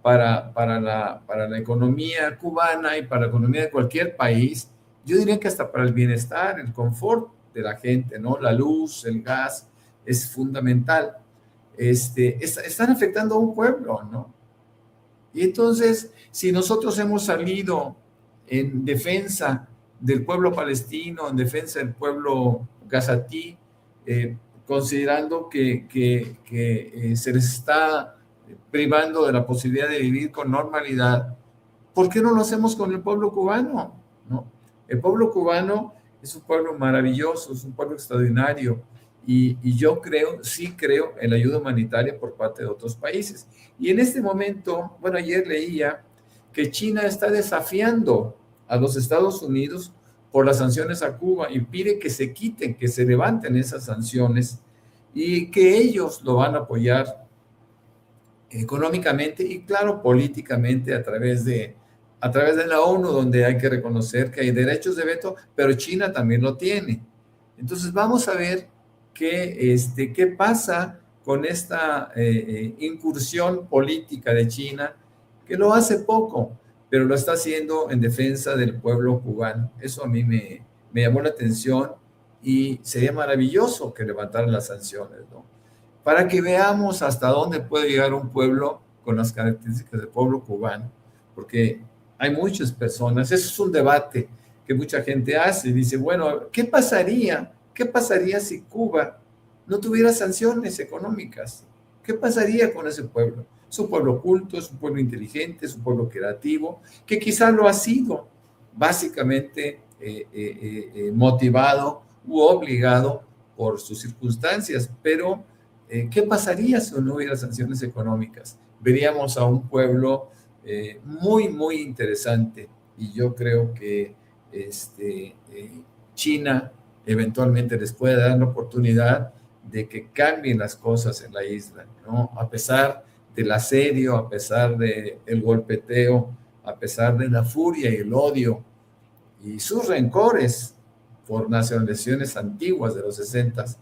para la economía cubana y para la economía de cualquier país, yo diría que hasta para el bienestar, el confort de la gente, ¿no? La luz, el gas, es fundamental. Están afectando a un pueblo, ¿no? Y entonces, si nosotros hemos salido en defensa del pueblo palestino, en defensa del pueblo gazatí, considerando que se les está privando de la posibilidad de vivir con normalidad, ¿por qué no lo hacemos con el pueblo cubano? ¿No? El pueblo cubano es un pueblo maravilloso, es un pueblo extraordinario, y yo sí creo en la ayuda humanitaria por parte de otros países. Y en este momento, bueno, ayer leía que China está desafiando a los Estados Unidos por las sanciones a Cuba y pide que se quiten, que se levanten esas sanciones y que ellos lo van a apoyar económicamente y, claro, políticamente a través de la ONU, donde hay que reconocer que hay derechos de veto, pero China también lo tiene. Entonces vamos a ver qué pasa con esta incursión política de China, que lo hace poco, pero lo está haciendo en defensa del pueblo cubano. Eso a mí me llamó la atención y sería maravilloso que levantaran las sanciones, ¿no? Para que veamos hasta dónde puede llegar un pueblo con las características del pueblo cubano, porque hay muchas personas, eso es un debate que mucha gente hace y dice, bueno, ¿qué pasaría si Cuba no tuviera sanciones económicas? ¿Qué pasaría con ese pueblo? Es un pueblo culto, es un pueblo inteligente, es un pueblo creativo, que quizá lo ha sido básicamente motivado u obligado por sus circunstancias, pero ¿qué pasaría si no hubiera sanciones económicas? Veríamos a un pueblo muy, muy interesante, y yo creo que China eventualmente les puede dar la oportunidad de que cambien las cosas en la isla, ¿no? A pesar del asedio, a pesar del golpeteo, a pesar de la furia y el odio y sus rencores por nacionalizaciones antiguas de los 60s,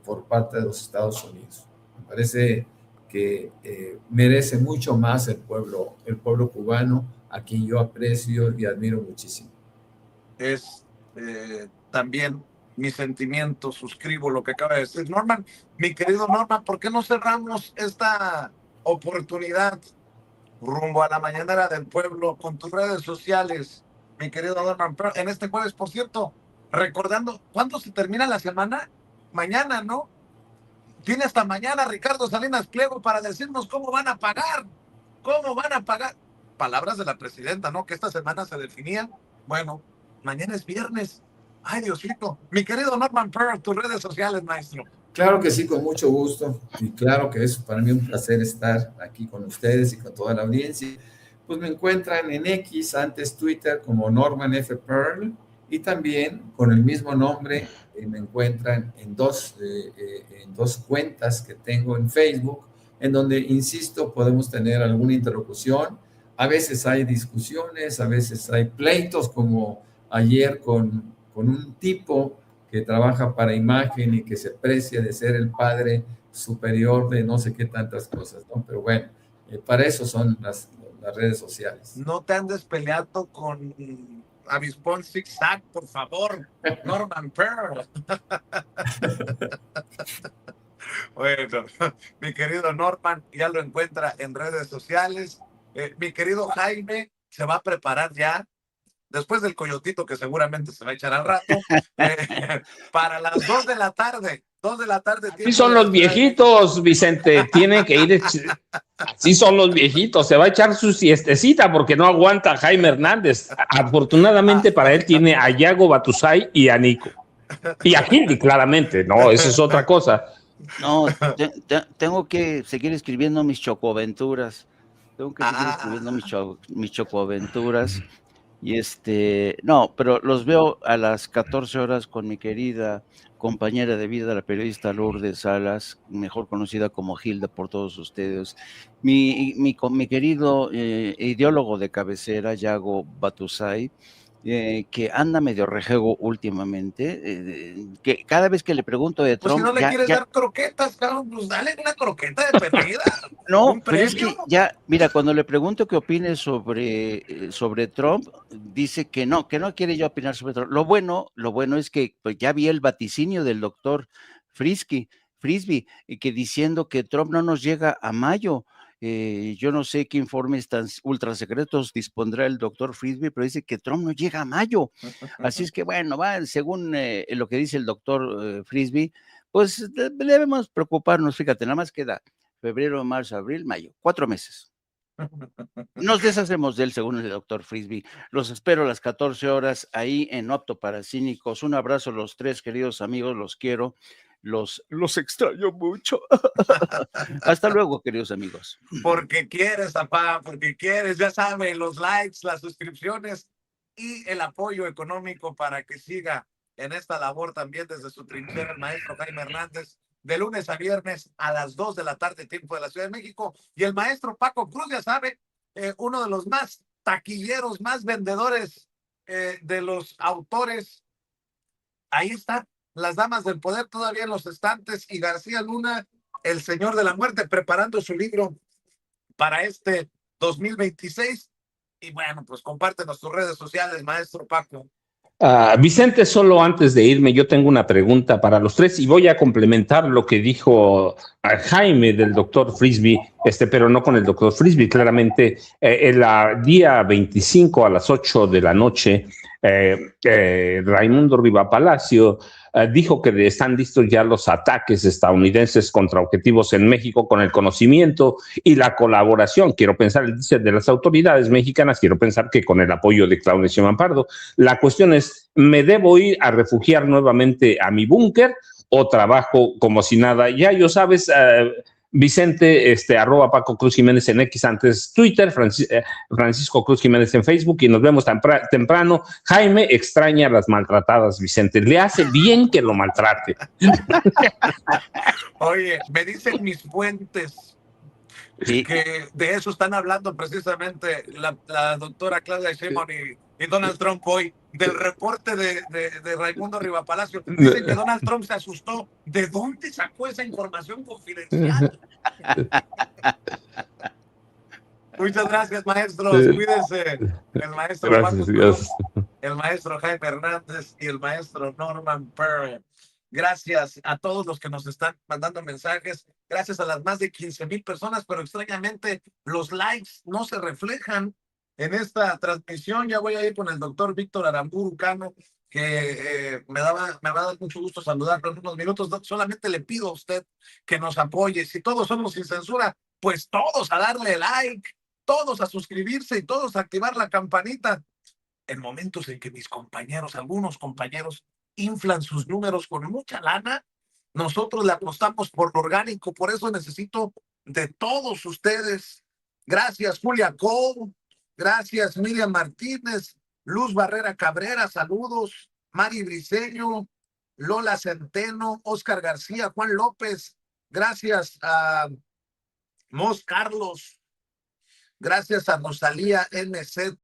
por parte de los Estados Unidos. Me parece que merece mucho más el pueblo cubano, a quien yo aprecio y admiro muchísimo. Es también mi sentimiento, suscribo lo que acaba de decir Norman. Mi querido Norman, ¿por qué no cerramos esta oportunidad rumbo a la mañanera del pueblo con tus redes sociales, mi querido Norman? En este jueves, por cierto, recordando, ¿cuándo se termina la semana? Mañana, ¿no? Tiene hasta mañana Ricardo Salinas Pliego para decirnos cómo van a pagar. ¿Cómo van a pagar? Palabras de la presidenta, ¿no? Que esta semana se definían. Bueno, mañana es viernes. Ay, Diosito. Mi querido Norman Pearl, tus redes sociales, maestro. Claro que sí, con mucho gusto. Y claro que es para mí un placer estar aquí con ustedes y con toda la audiencia. Pues me encuentran en X, antes Twitter, como Norman F. Pearl, y también con el mismo nombre me encuentran en dos cuentas que tengo en Facebook, en donde, insisto, podemos tener alguna interlocución. A veces hay discusiones, a veces hay pleitos, como ayer con un tipo que trabaja para imagen y que se precia de ser el padre superior de no sé qué tantas cosas, ¿no? Pero bueno, para eso son las redes sociales. No te andes peleando con Avispón Zigzag, por favor, Norman Pearl. Bueno, mi querido Norman ya lo encuentra en redes sociales. Mi querido Jaime se va a preparar ya, después del coyotito que seguramente se va a echar al rato, para las 2 de la tarde. 2 de la tarde. Así son los viejitos, Vicente, tienen que ir. Así son los viejitos, se va a echar su siestecita porque no aguanta Jaime Hernández. Afortunadamente para él tiene a Yago Batusay y a Nico. Y a Hildy, claramente, no, eso es otra cosa. No, tengo que seguir escribiendo mis chocoaventuras. Tengo que seguir escribiendo mis chocoaventuras. Y no, pero los veo a las 14 horas con mi querida compañera de vida, la periodista Lourdes Salas, mejor conocida como Hilda por todos ustedes. Mi querido ideólogo de cabecera, Yago Batusay, que anda medio rejego últimamente, que cada vez que le pregunto de Trump... Pues si no le quieres dar croquetas, cabrón, pues dale una croqueta de perdida. No, pero es que ya, mira, cuando le pregunto qué opine sobre Trump, dice que no quiere yo opinar sobre Trump. Lo bueno es que pues, ya vi el vaticinio del doctor Frisby, que diciendo que Trump no nos llega a mayo. Yo no sé qué informes tan ultra secretos dispondrá el doctor Frisby, pero dice que Trump no llega a mayo. Así es que bueno, según lo que dice el doctor Frisby, pues debemos preocuparnos. Fíjate, nada más queda febrero, marzo, abril, mayo, 4 meses. Nos deshacemos de él, según el doctor Frisby. Los espero a las 14 horas ahí en No Apto para Cínicos. Un abrazo a los 3, queridos amigos, los quiero. los extraño mucho. Hasta luego, queridos amigos. Porque quieres, papá, porque quieres, ya saben, los likes, las suscripciones y el apoyo económico para que siga en esta labor también desde su trinchera el maestro Jaime Hernández, de lunes a viernes a las 2 de la tarde, tiempo de la Ciudad de México. Y el maestro Paco Cruz, ya sabe, uno de los más taquilleros, más vendedores de los autores. Ahí está, Las Damas del Poder todavía en los estantes, y García Luna, El Señor de la Muerte, preparando su libro para este 2026. Y bueno, pues compártenos tus redes sociales, maestro Paco. Vicente, solo antes de irme, yo tengo una pregunta para los tres y voy a complementar lo que dijo Jaime del doctor Frisby, pero no con el doctor Frisby. Claramente, el día 25 a las 8 de la noche, Raimundo Riva Palacio dijo que están listos ya los ataques estadounidenses contra objetivos en México con el conocimiento y la colaboración. Quiero pensar, él dice, de las autoridades mexicanas, quiero pensar que con el apoyo de Claudio Sheinbaum Pardo. La cuestión es, ¿me debo ir a refugiar nuevamente a mi búnker o trabajo como si nada? Ya yo sabes, Vicente, @ Paco Cruz Jiménez en X, antes Twitter, Francisco Cruz Jiménez en Facebook, y nos vemos temprano. Jaime extraña a las maltratadas, Vicente. Le hace bien que lo maltrate. Oye, me dicen mis fuentes que de eso están hablando precisamente la doctora Claudia Sheinbaum y Donald Trump hoy, del reporte de Raimundo Riva Palacio. Dicen que Donald Trump se asustó. ¿De dónde sacó esa información confidencial? Muchas gracias, maestros. Cuídense. El maestro Gracias, Paco Cruz, el maestro Jaime Hernández y el maestro Norman Pearl. Gracias a todos los que nos están mandando mensajes. Gracias a las más de 15,000 personas, pero extrañamente los likes no se reflejan en esta transmisión. Ya voy a ir con el doctor Víctor Aramburu Cano, que me va a dar mucho gusto saludarlo en unos minutos. Solamente le pido a usted que nos apoye. Si todos somos sin censura, pues todos a darle like, todos a suscribirse y todos a activar la campanita. En momentos en que mis compañeros, algunos compañeros, inflan sus números con mucha lana, nosotros le apostamos por lo orgánico. Por eso necesito de todos ustedes. Gracias, Julia Cole. Gracias, Miriam Martínez. Luz Barrera Cabrera, saludos. Mari Briceño, Lola Centeno, Oscar García, Juan López. Gracias a Mos Carlos. Gracias a Rosalía NZ.